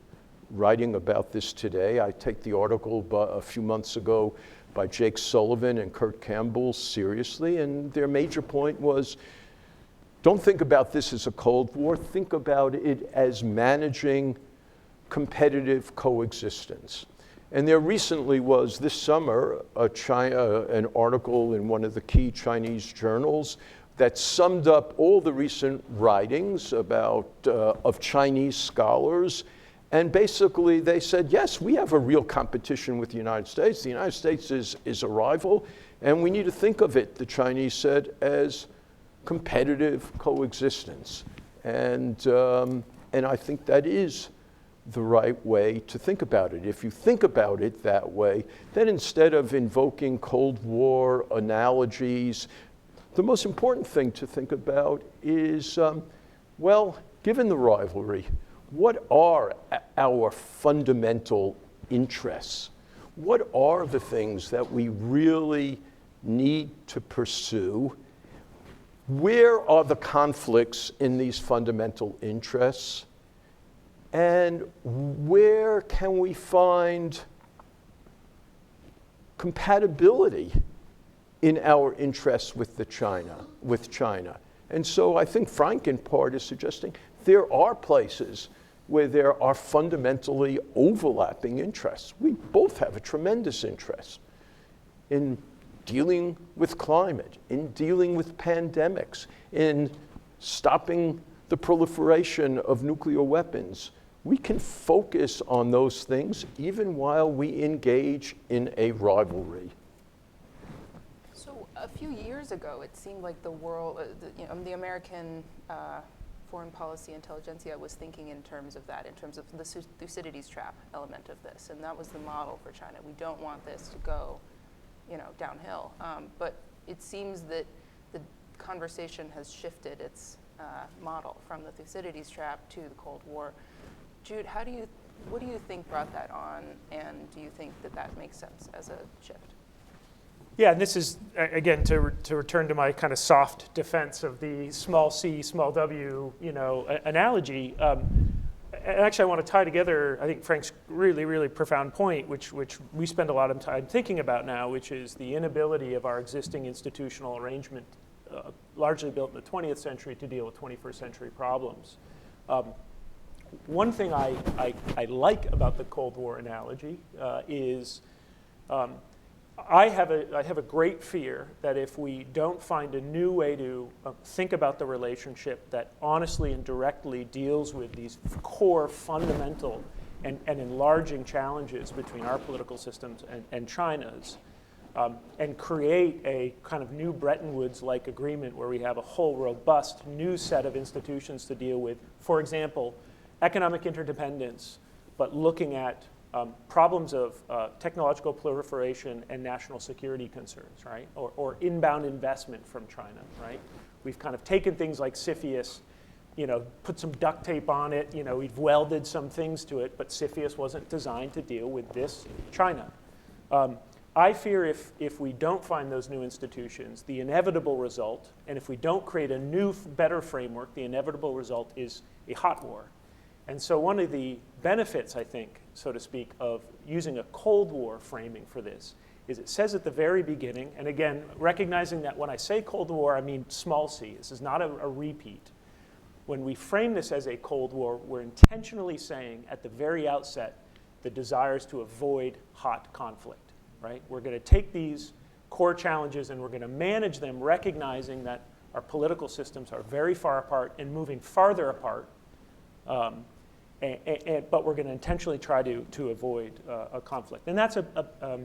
C: writing about this today. I take the article a few months ago by Jake Sullivan and Kurt Campbell seriously, and their major point was, don't think about this as a Cold War, think about it as managing competitive coexistence. And there recently was, this summer, an article in one of the key Chinese journals that summed up all the recent writings of Chinese scholars. And basically they said, yes, we have a real competition with the United States. The United States is a rival, and we need to think of it, the Chinese said, as competitive coexistence. And I think that is the right way to think about it. If you think about it that way, then instead of invoking Cold War analogies, the most important thing to think about is, well, given the rivalry, what are our fundamental interests? What are the things that we really need to pursue? Where are the conflicts in these fundamental interests? And where can we find compatibility in our interests with China? And so I think Frank in part is suggesting there are places where there are fundamentally overlapping interests. We both have a tremendous interest in dealing with climate, in dealing with pandemics, in stopping the proliferation of nuclear weapons. We can focus on those things even while we engage in a rivalry.
B: So a few years ago, it seemed like the world, the American foreign policy intelligentsia was thinking in terms of that, in terms of the Thucydides trap element of this, and that was the model for China. We don't want this to go, downhill. But it seems that the conversation has shifted its model from the Thucydides trap to the Cold War. Jude, what do you think brought that on, and do you think that makes sense as a shift?
E: Yeah, and this is, again, to return to my kind of soft defense of the small c, small w, analogy. And actually, I want to tie together, I think, Frank's really, really profound point, which we spend a lot of time thinking about now, which is the inability of our existing institutional arrangement, largely built in the 20th century, to deal with 21st century problems. One thing I like about the Cold War analogy is I have a great fear that if we don't find a new way to think about the relationship that honestly and directly deals with these core, fundamental, and enlarging challenges between our political systems and China's, and create a kind of new Bretton Woods-like agreement where we have a whole robust new set of institutions to deal with, for example, economic interdependence, but looking at problems of technological proliferation and national security concerns, right? Or inbound investment from China, right? We've kind of taken things like CFIUS, put some duct tape on it, we've welded some things to it, but CFIUS wasn't designed to deal with this China. I fear if we don't find those new institutions, the inevitable result, and if we don't create a new, better framework, the inevitable result is a hot war. And so one of the benefits, I think, so to speak, of using a Cold War framing for this is it says at the very beginning, and again, recognizing that when I say Cold War, I mean small c. This is not a repeat. When we frame this as a Cold War, we're intentionally saying at the very outset the desire is to avoid hot conflict, right? We're going to take these core challenges and we're going to manage them recognizing that our political systems are very far apart and moving farther apart. But we're going to intentionally try to avoid a conflict. And that's a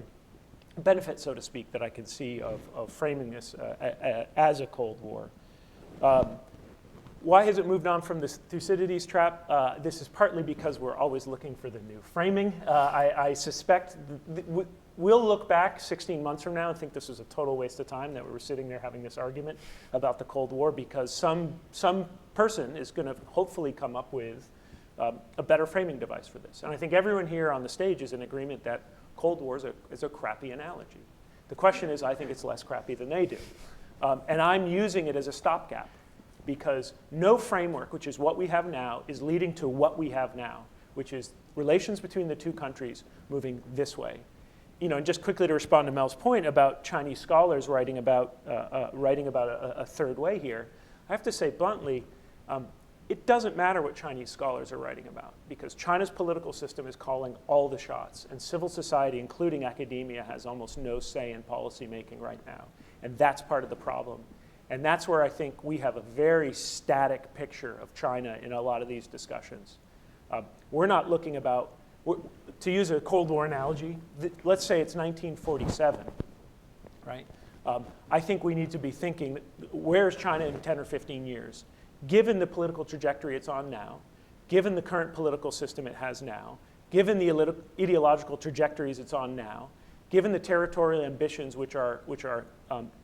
E: benefit, so to speak, that I can see of framing this as a Cold War. Why has it moved on from this Thucydides trap? This is partly because we're always looking for the new framing. I suspect we'll look back 16 months from now and think this was a total waste of time that we were sitting there having this argument about the Cold War because some person is going to hopefully come up with a better framing device for this. And I think everyone here on the stage is in agreement that Cold War is a crappy analogy. The question is, I think it's less crappy than they do. And I'm using it as a stopgap because no framework, which is what we have now, is leading to what we have now, which is relations between the two countries moving this way. And just quickly to respond to Mel's point about Chinese scholars writing about a third way here, I have to say bluntly, it doesn't matter what Chinese scholars are writing about because China's political system is calling all the shots, and civil society, including academia, has almost no say in policy making right now. And that's part of the problem. And that's where I think we have a very static picture of China in a lot of these discussions. We're not looking about, to use a Cold War analogy, let's say it's 1947, right? I think we need to be thinking, where's China in 10 or 15 years? Given the political trajectory it's on now, given the current political system it has now, given the ideological trajectories it's on now, given the territorial ambitions which are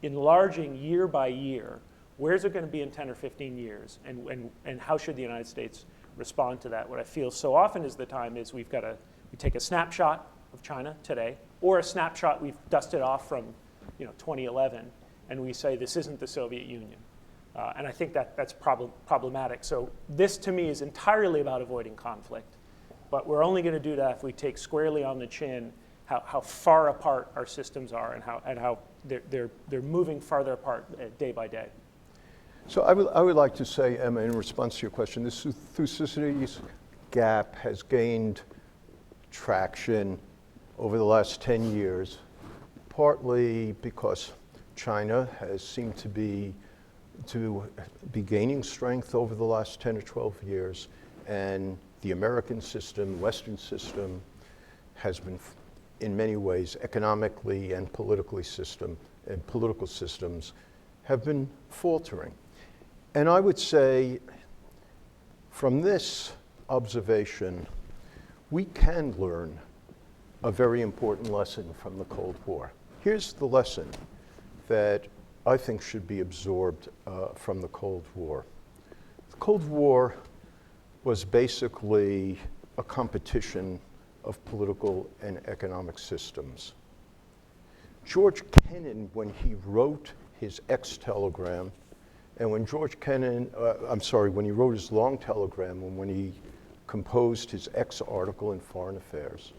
E: enlarging year by year, where's it going to be in 10 or 15 years? And how should the United States respond to that? What I feel so often is the time is we take a snapshot of China today, or a snapshot we've dusted off from 2011, and we say this isn't the Soviet Union. And I think that's problematic. So this, to me, is entirely about avoiding conflict. But we're only going to do that if we take squarely on the chin how far apart our systems are and how they're moving farther apart day by day.
C: So I would like to say, Emma, in response to your question, this Thucydides gap has gained traction over the last 10 years, partly because China has seemed to be gaining strength over the last 10 or 12 years, and the American system, Western system, has been, in many ways, economically and political systems have been faltering. And I would say, from this observation, we can learn a very important lesson from the Cold War. Here's the lesson that I think should be absorbed from the Cold War. The Cold War was basically a competition of political and economic systems. George Kennan, when he wrote his X-telegram, and when when he wrote his long telegram, and when he composed his X article in Foreign Affairs,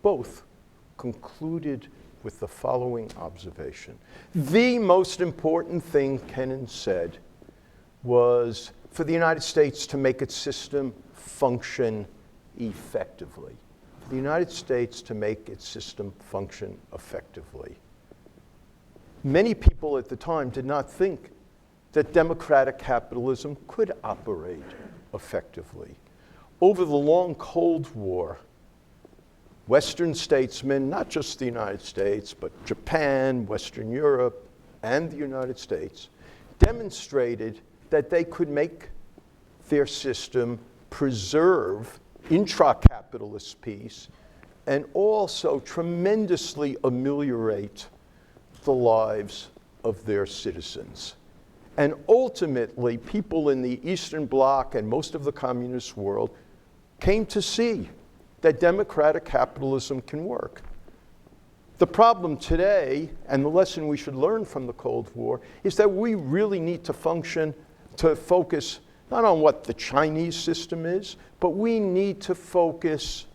C: both concluded with the following observation. The most important thing Kennan said was for the United States to make its system function effectively. For the United States to make its system function effectively. Many people at the time did not think that democratic capitalism could operate effectively. Over the long Cold War, Western statesmen, not just the United States, but Japan, Western Europe, and the United States, demonstrated that they could make their system preserve intra-capitalist peace and also tremendously ameliorate the lives of their citizens. And ultimately, people in the Eastern Bloc and most of the communist world came to see that democratic capitalism can work. The problem today, and the lesson we should learn from the Cold War, is that we really need to focus not on what the Chinese system is, but we need to focus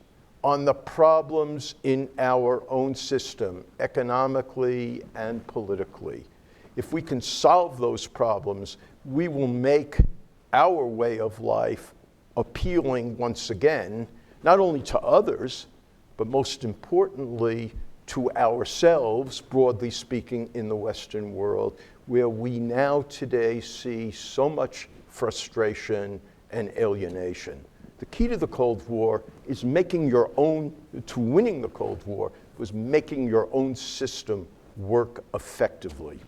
C: on the problems in our own system, economically and politically. If we can solve those problems, we will make our way of life appealing once again, not only to others, but most importantly, to ourselves, broadly speaking, in the Western world, where we now today see so much frustration and alienation. The key to the Cold War is winning the Cold War, was making your own system work effectively.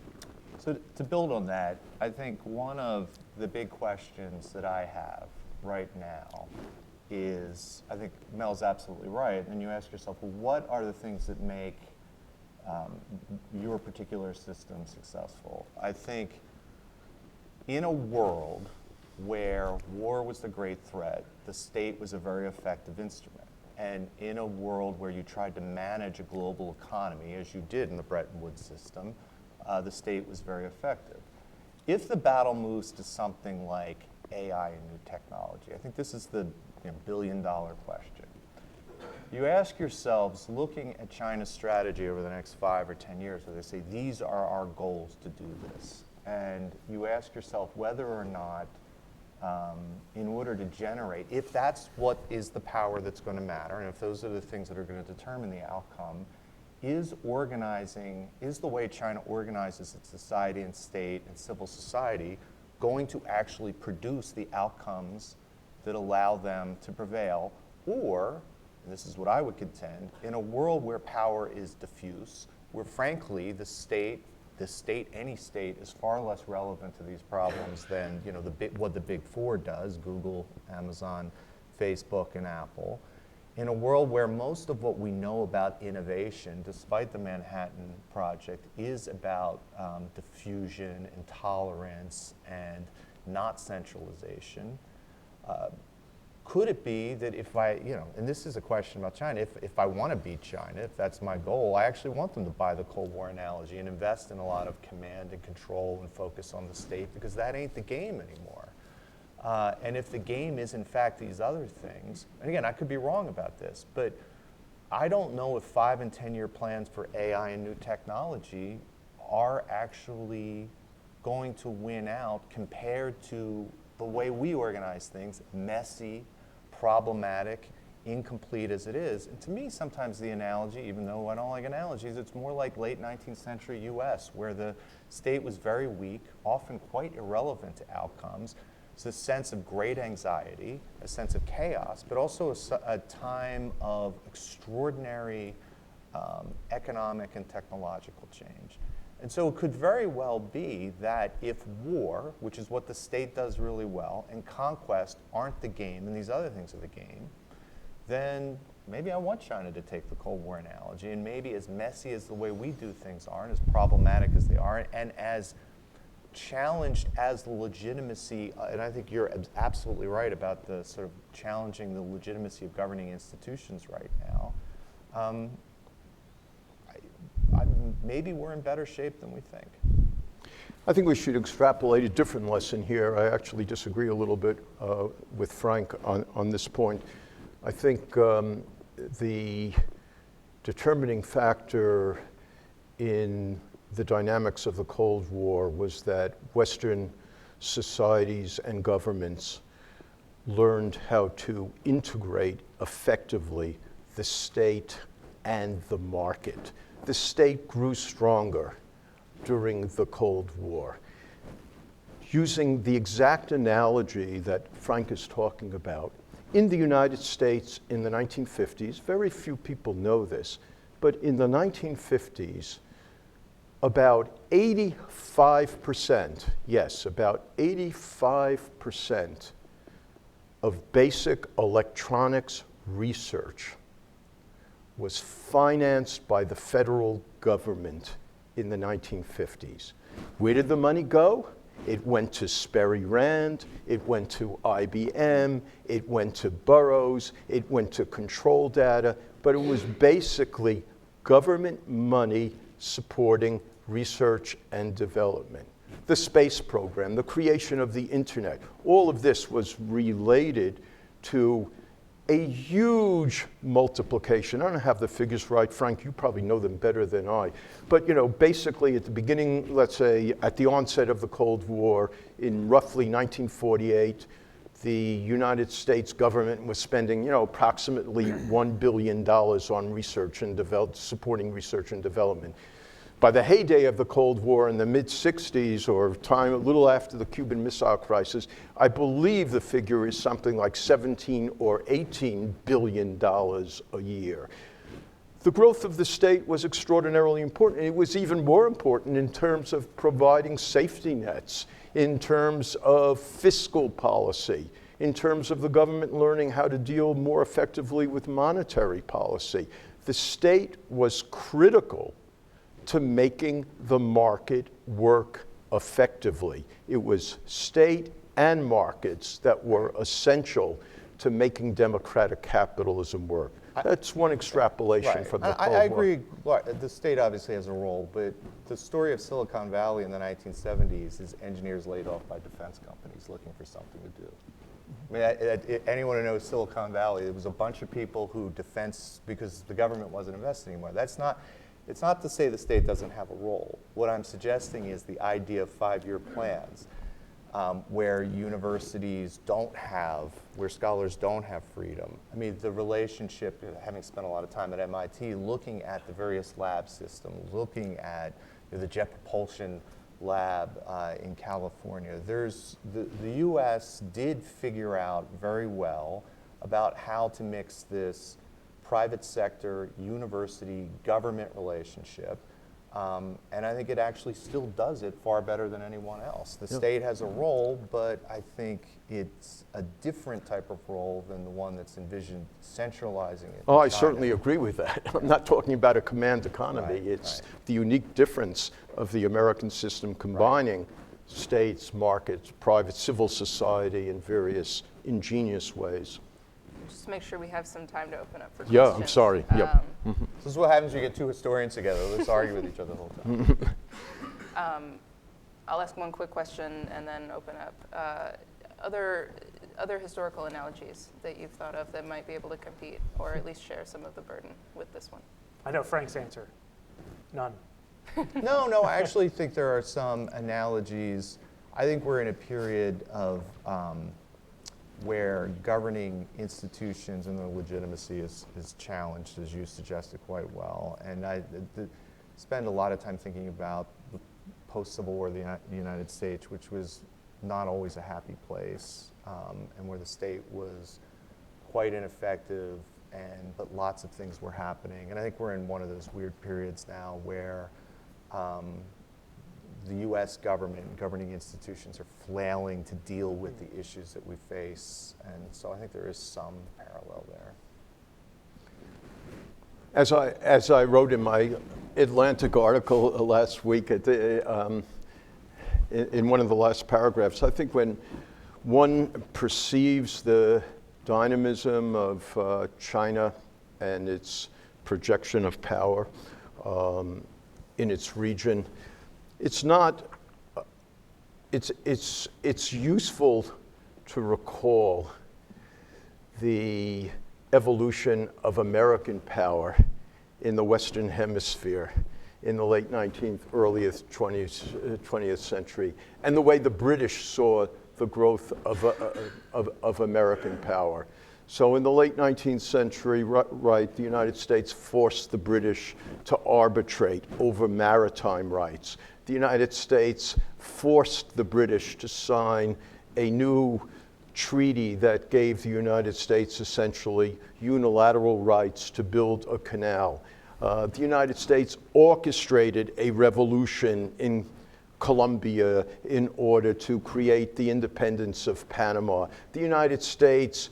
D: So to build on that, I think one of the big questions that I have right now is, I think Mel's absolutely right, and you ask yourself, well, what are the things that make your particular system successful? I think in a world where war was the great threat, the state was a very effective instrument. And in a world where you tried to manage a global economy, as you did in the Bretton Woods system, the state was very effective. If the battle moves to something like AI and new technology, I think this is the billion-dollar question. You ask yourselves, looking at China's strategy over the next 5 or 10 years, where they say, these are our goals to do this. And you ask yourself whether or not, in order to generate, if that's what is the power that's going to matter, and if those are the things that are going to determine the outcome, is the way China organizes its society and state and civil society going to actually produce the outcomes that allow them to prevail? Or, and this is what I would contend, in a world where power is diffuse, where frankly the state the state, any state, is far less relevant to these problems than what the big four does, Google, Amazon, Facebook, and Apple. In a world where most of what we know about innovation, despite the Manhattan Project, is about diffusion and tolerance and not centralization, could it be that if I, and this is a question about China, if I want to beat China, if that's my goal, I actually want them to buy the Cold War analogy and invest in a lot of command and control and focus on the state, because that ain't the game anymore. And if the game is in fact these other things, and again, I could be wrong about this, but I don't know if 5 and 10 year plans for AI and new technology are actually going to win out compared to the way we organize things, messy, problematic, incomplete as it is. And to me, sometimes the analogy, even though I don't like analogies, it's more like late 19th century US, where the state was very weak, often quite irrelevant to outcomes. It's a sense of great anxiety, a sense of chaos, but also a time of extraordinary economic and technological change. And so it could very well be that if war, which is what the state does really well, and conquest aren't the game, and these other things are the game, then maybe I want China to take the Cold War analogy, and maybe as messy as the way we do things are, and as problematic as they are, and as challenged as the legitimacy, and I think you're absolutely right about the sort of challenging the legitimacy of governing institutions right now, maybe we're in better shape than we think.
C: I think we should extrapolate a different lesson here. I actually disagree a little bit with Frank on this point. I think the determining factor in the dynamics of the Cold War was that Western societies and governments learned how to integrate effectively the state and the market. The state grew stronger during the Cold War. Using the exact analogy that Frank is talking about, in the United States in the 1950s, very few people know this, but in the 1950s, about 85%, yes, about 85% of basic electronics research was financed by the federal government in the 1950s. Where did the money go? It went to Sperry Rand, it went to IBM, it went to Burroughs, it went to Control Data, but it was basically government money supporting research and development. The space program, the creation of the internet, all of this was related to a huge multiplication. I don't have the figures right. Frank, you probably know them better than I. But basically at the beginning, let's say at the onset of the Cold War in roughly 1948, the United States government was spending approximately $1 billion on research and supporting research and development. By the heyday of the Cold War in the mid-60s, or time a little after the Cuban Missile Crisis, I believe the figure is something like $17 or $18 billion a year. The growth of the state was extraordinarily important. It was even more important in terms of providing safety nets, in terms of fiscal policy, in terms of the government learning how to deal more effectively with monetary policy. The state was critical to making the market work effectively. It was state and markets that were essential to making democratic capitalism work. That's one extrapolation from the Cold War.
D: I agree. The state obviously has a role, but the story of Silicon Valley in the 1970s is engineers laid off by defense companies looking for something to do. I mean, anyone who knows Silicon Valley, it was a bunch of people who because the government wasn't investing anymore. It's not to say the state doesn't have a role. What I'm suggesting is the idea of 5-year plans, where universities where scholars don't have freedom. I mean, the relationship, having spent a lot of time at MIT, looking at the various lab systems, looking at the Jet Propulsion Lab in California. The U.S. did figure out very well about how to mix this private sector, university, government relationship And I think it actually still does it far better than anyone else. The state has a role, but I think it's a different type of role than the one that's envisioned centralizing it.
C: Oh, I
D: in China.
C: certainly agree with that. I'm not talking about a command economy.
D: Right,
C: It's
D: right.
C: the unique difference of the American system combining states, markets, private civil society in various ingenious ways.
B: Just to make sure we have some time to open up for
C: Yeah,
B: questions.
C: I'm sorry. Yep.
D: This is what happens when you get two historians together. Let's argue with each other the whole time.
B: I'll ask one quick question and then open up. Other historical analogies that you've thought of that might be able to compete or at least share some of the burden with this one?
E: I know Frank's answer. None.
D: No, I actually think there are some analogies. I think we're in a period of where governing institutions and their legitimacy is challenged, as you suggested quite well. And I spend a lot of time thinking about the post-Civil War the United States, which was not always a happy place, and where the state was quite ineffective, but lots of things were happening. And I think we're in one of those weird periods now where the U.S. government and governing institutions are flailing to deal with the issues that we face. And so I think there is some parallel there.
C: As I wrote in my Atlantic article last week at the, in one of the last paragraphs, I think when one perceives the dynamism of China and its projection of power in its region, it's useful to recall the evolution of American power in the Western Hemisphere in the late 19th, early 20th century, and the way the British saw the growth of American power. So in the late 19th century, the United States forced the British to arbitrate over maritime rights. The United States forced the British to sign a new treaty that gave the United States essentially unilateral rights to build a canal. The United States orchestrated a revolution in Colombia in order to create the independence of Panama. The United States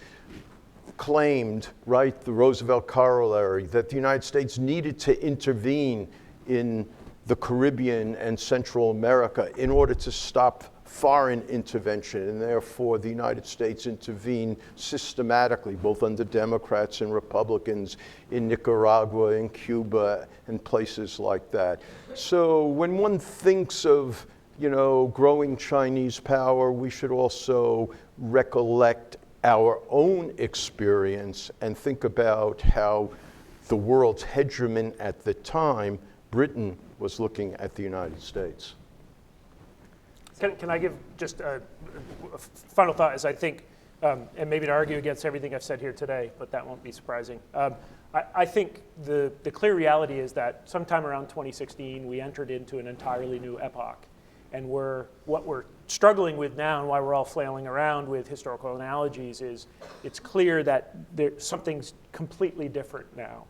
C: claimed, right, the Roosevelt corollary, that the United States needed to intervene in the Caribbean and Central America in order to stop foreign intervention, and therefore the United States intervened systematically, both under Democrats and Republicans, in Nicaragua, in Cuba, and places like that. So when one thinks of, growing Chinese power, we should also recollect our own experience and think about how the world's hegemon at the time, Britain, was looking at the United States.
E: Can I give just a final thought as I think, and maybe to argue against everything I've said here today, but that won't be surprising. I think the clear reality is that sometime around 2016, we entered into an entirely new epoch. And what we're struggling with now and why we're all flailing around with historical analogies is it's clear that something's completely different now.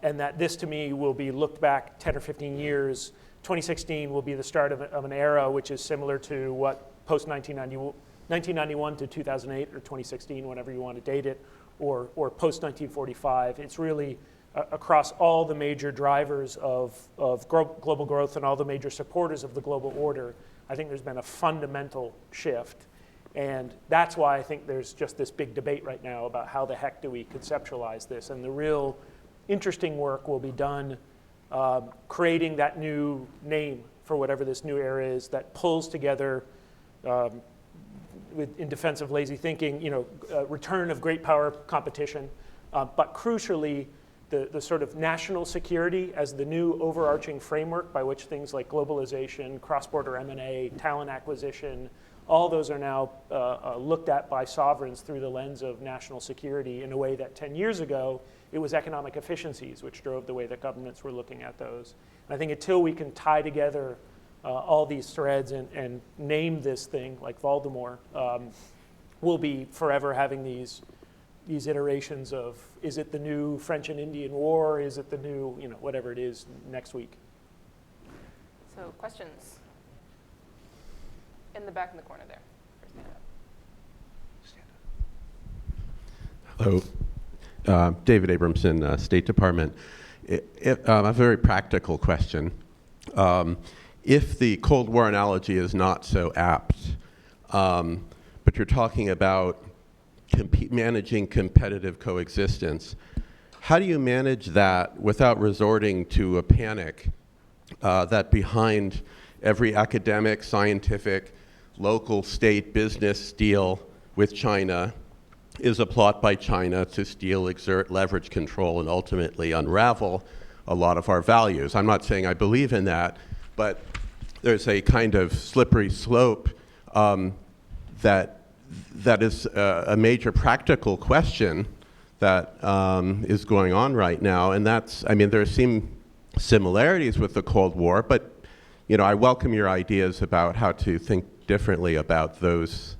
E: And that this, to me, will be looked back 10 or 15 years. 2016 will be the start of an era which is similar to what post-1991 to 2008 or 2016, whenever you want to date it, or post-1945. It's really across all the major drivers of global growth and all the major supporters of the global order. I think there's been a fundamental shift. And that's why I think there's just this big debate right now about how the heck do we conceptualize this. And the real interesting work will be done creating that new name for whatever this new era is that pulls together, in defense of lazy thinking, return of great power competition, but crucially, the sort of national security as the new overarching framework by which things like globalization, cross-border M&A, talent acquisition, all those are now looked at by sovereigns through the lens of national security in a way that 10 years ago, it was economic efficiencies which drove the way that governments were looking at those. And I think until we can tie together all these threads and name this thing like Voldemort, we'll be forever having these iterations of, is it the new French and Indian War? Is it the new, whatever it is next week?
B: So questions? In the back in the corner there. First hand up.
F: Hello. David Abramson, State Department. A very practical question. If the Cold War analogy is not so apt, but you're talking about managing competitive coexistence, how do you manage that without resorting to a panic that behind every academic, scientific, local, state, business deal with China is a plot by China to steal, exert, leverage, control, and ultimately unravel a lot of our values? I'm not saying I believe in that, but there's a kind of slippery slope that is a major practical question that is going on right now. And that's, I mean, there seem similarities with the Cold War, but you know, I welcome your ideas about how to think differently about those,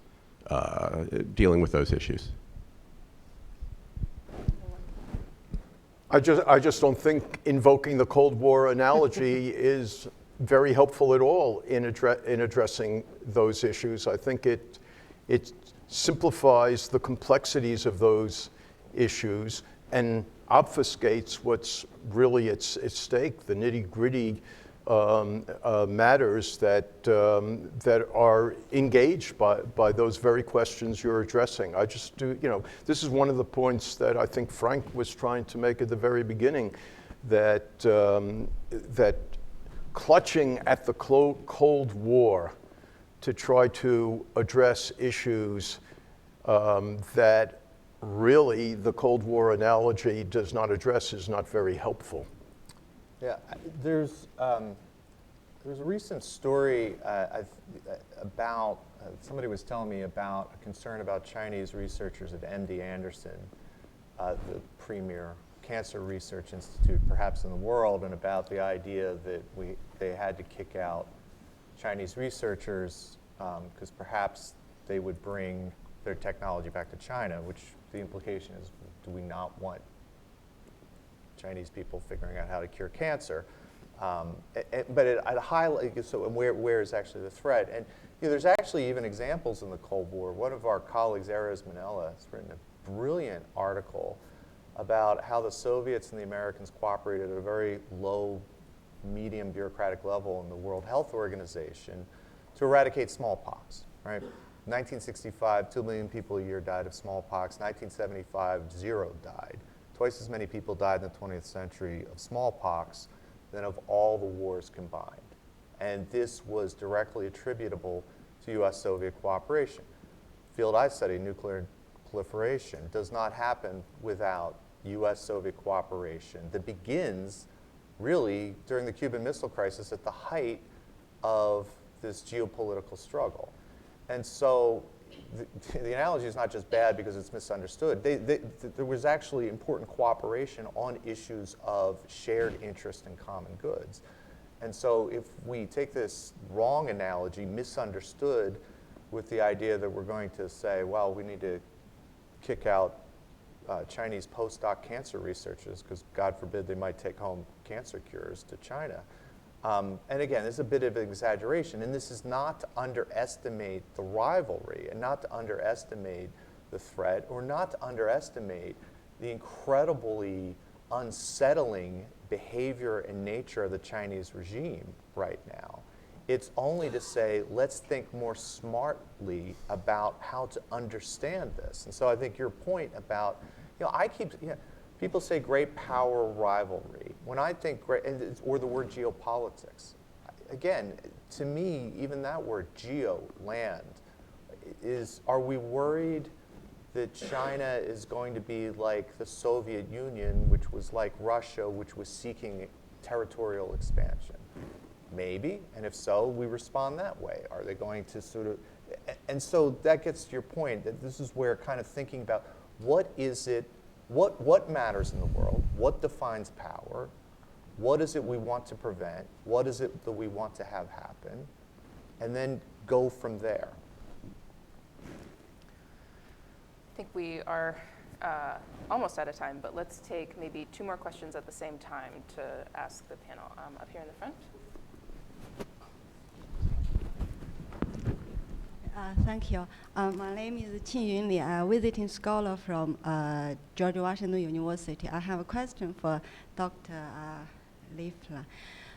F: dealing with those issues.
C: I just don't think invoking the Cold War analogy is very helpful at all in addressing those issues. I think it simplifies the complexities of those issues and obfuscates what's really at stake, the nitty-gritty matters that are engaged by those very questions you're addressing. I just do, you know, this is one of the points that I think Frank was trying to make at the very beginning, that that clutching at the Cold War to try to address issues that really the Cold War analogy does not address is not very helpful.
D: Yeah, there's a recent story about, somebody was telling me about a concern about Chinese researchers at MD Anderson, the premier cancer research institute perhaps in the world, and about the idea that they had to kick out Chinese researchers because perhaps they would bring their technology back to China, which the implication is, do we not want Chinese people figuring out how to cure cancer? But at a high level, so where is actually the threat? And you know, there's actually even examples in the Cold War. One of our colleagues, Erez Manella, has written a brilliant article about how the Soviets and the Americans cooperated at a very low, medium bureaucratic level in the World Health Organization to eradicate smallpox, right? 1965, 2 million people a year died of smallpox. 1975, 0 died. Twice as many people died in the 20th century of smallpox than of all the wars combined. And this was directly attributable to U.S. Soviet cooperation. Field I study, nuclear proliferation, does not happen without U.S. Soviet cooperation that begins really during the Cuban Missile Crisis at the height of this geopolitical struggle. And so the analogy is not just bad because it's misunderstood. There was actually important cooperation on issues of shared interest and common goods. And so if we take this wrong analogy, misunderstood, with the idea that we're going to say, well, we need to kick out Chinese postdoc cancer researchers because, God forbid, they might take home cancer cures to China. And again, this is a bit of an exaggeration, and this is not to underestimate the rivalry and not to underestimate the threat or not to underestimate the incredibly unsettling behavior and nature of the Chinese regime right now. It's only to say, let's think more smartly about how to understand this. And so I think your point about, you know, people say great power rivalry. When I think great, or the word geopolitics, again, to me, even that word, geo, land, are we worried that China is going to be like the Soviet Union, which was like Russia, which was seeking territorial expansion? Maybe, and if so, we respond that way. Are they going to sort of, and so that gets to your point, that this is where kind of thinking about what is it, what matters in the world, what defines power, what is it we want to prevent, what is it that we want to have happen, and then go from there.
B: I think we are almost out of time, but let's take maybe 2 more questions at the same time to ask the panel. Up here in the front.
G: Thank you. My name is Qin Yunli, a visiting scholar from George Washington University. I have a question for Dr. Liefler.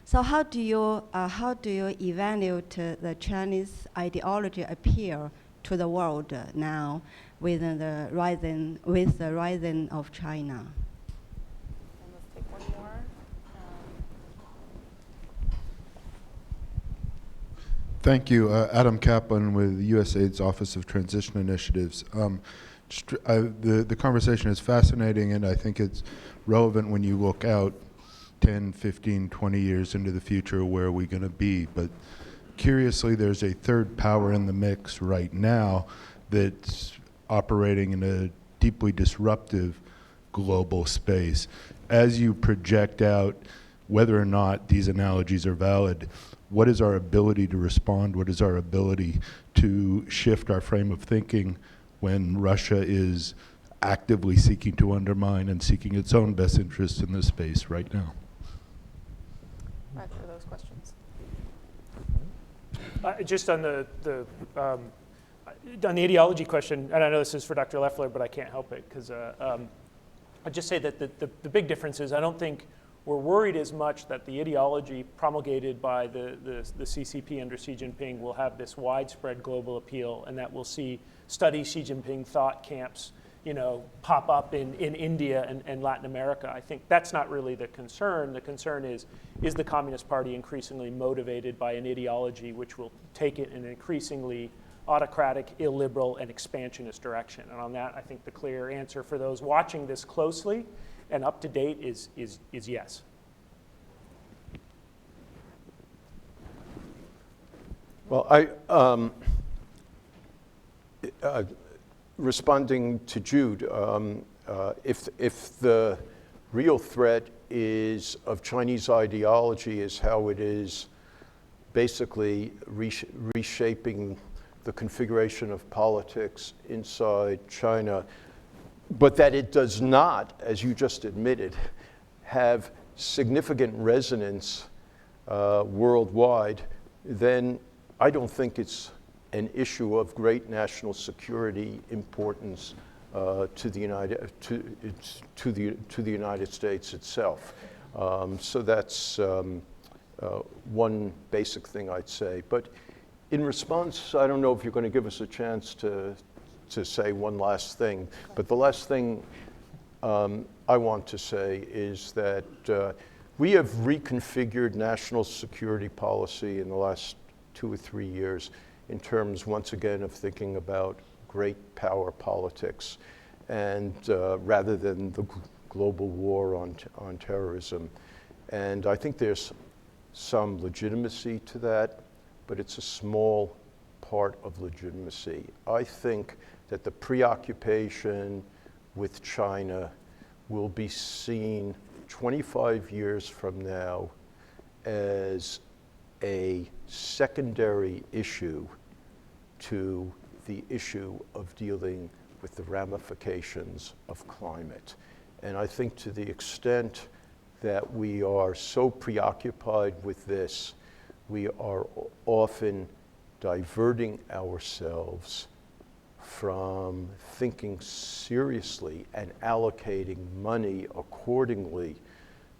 G: So how do you evaluate the Chinese ideology appeal to the world now with the rising of China?
B: And let's take one more.
H: Thank you. Adam Kaplan with USAID's Office of Transition Initiatives. The conversation is fascinating, and I think it's relevant when you look out 10, 15, 20 years into the future, where are we going to be? But curiously, there's a third power in the mix right now that's operating in a deeply disruptive global space. As you project out whether or not these analogies are valid, what is our ability to respond? What is our ability to shift our frame of thinking when Russia is actively seeking to undermine and seeking its own best interests in this space right now?
B: Back for those questions.
E: Just on the ideology question, and I know this is for Dr. Loeffler, but I can't help it because I'd just say that the big difference is I don't think we're worried as much that the ideology promulgated by the CCP under Xi Jinping will have this widespread global appeal, and that we'll see study Xi Jinping thought camps, pop up in India and Latin America. I think that's not really the concern. The concern is the Communist Party increasingly motivated by an ideology which will take it in an increasingly autocratic, illiberal, and expansionist direction? And on that, I think the clear answer for those watching this closely and up to date is yes.
C: Well, responding to Jude, if the real threat is of Chinese ideology is how it is basically reshaping the configuration of politics inside China, but that it does not, as you just admitted, have significant resonance worldwide, then I don't think it's an issue of great national security importance to the United States itself. So that's one basic thing I'd say. But in response, I don't know if you're going to give us a chance to say one last thing, but the last thing I want to say is that we have reconfigured national security policy in the last 2 or 3 years in terms, once again, of thinking about great power politics, and rather than the global war on terrorism. And I think there's some legitimacy to that, but it's a small part of legitimacy. I think that the preoccupation with China will be seen 25 years from now as a secondary issue to the issue of dealing with the ramifications of climate. And I think to the extent that we are so preoccupied with this, we are often diverting ourselves from thinking seriously and allocating money accordingly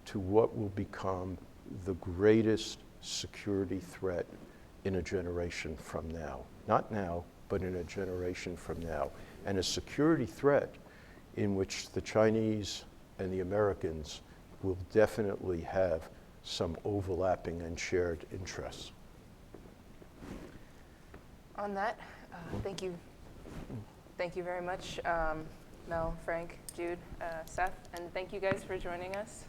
C: to what will become the greatest security threat in a generation from now. Not now, but in a generation from now. And a security threat in which the Chinese and the Americans will definitely have some overlapping and shared interests.
B: On that, thank you. Thank you very much, Mel, Frank, Jude, Seth, and thank you guys for joining us.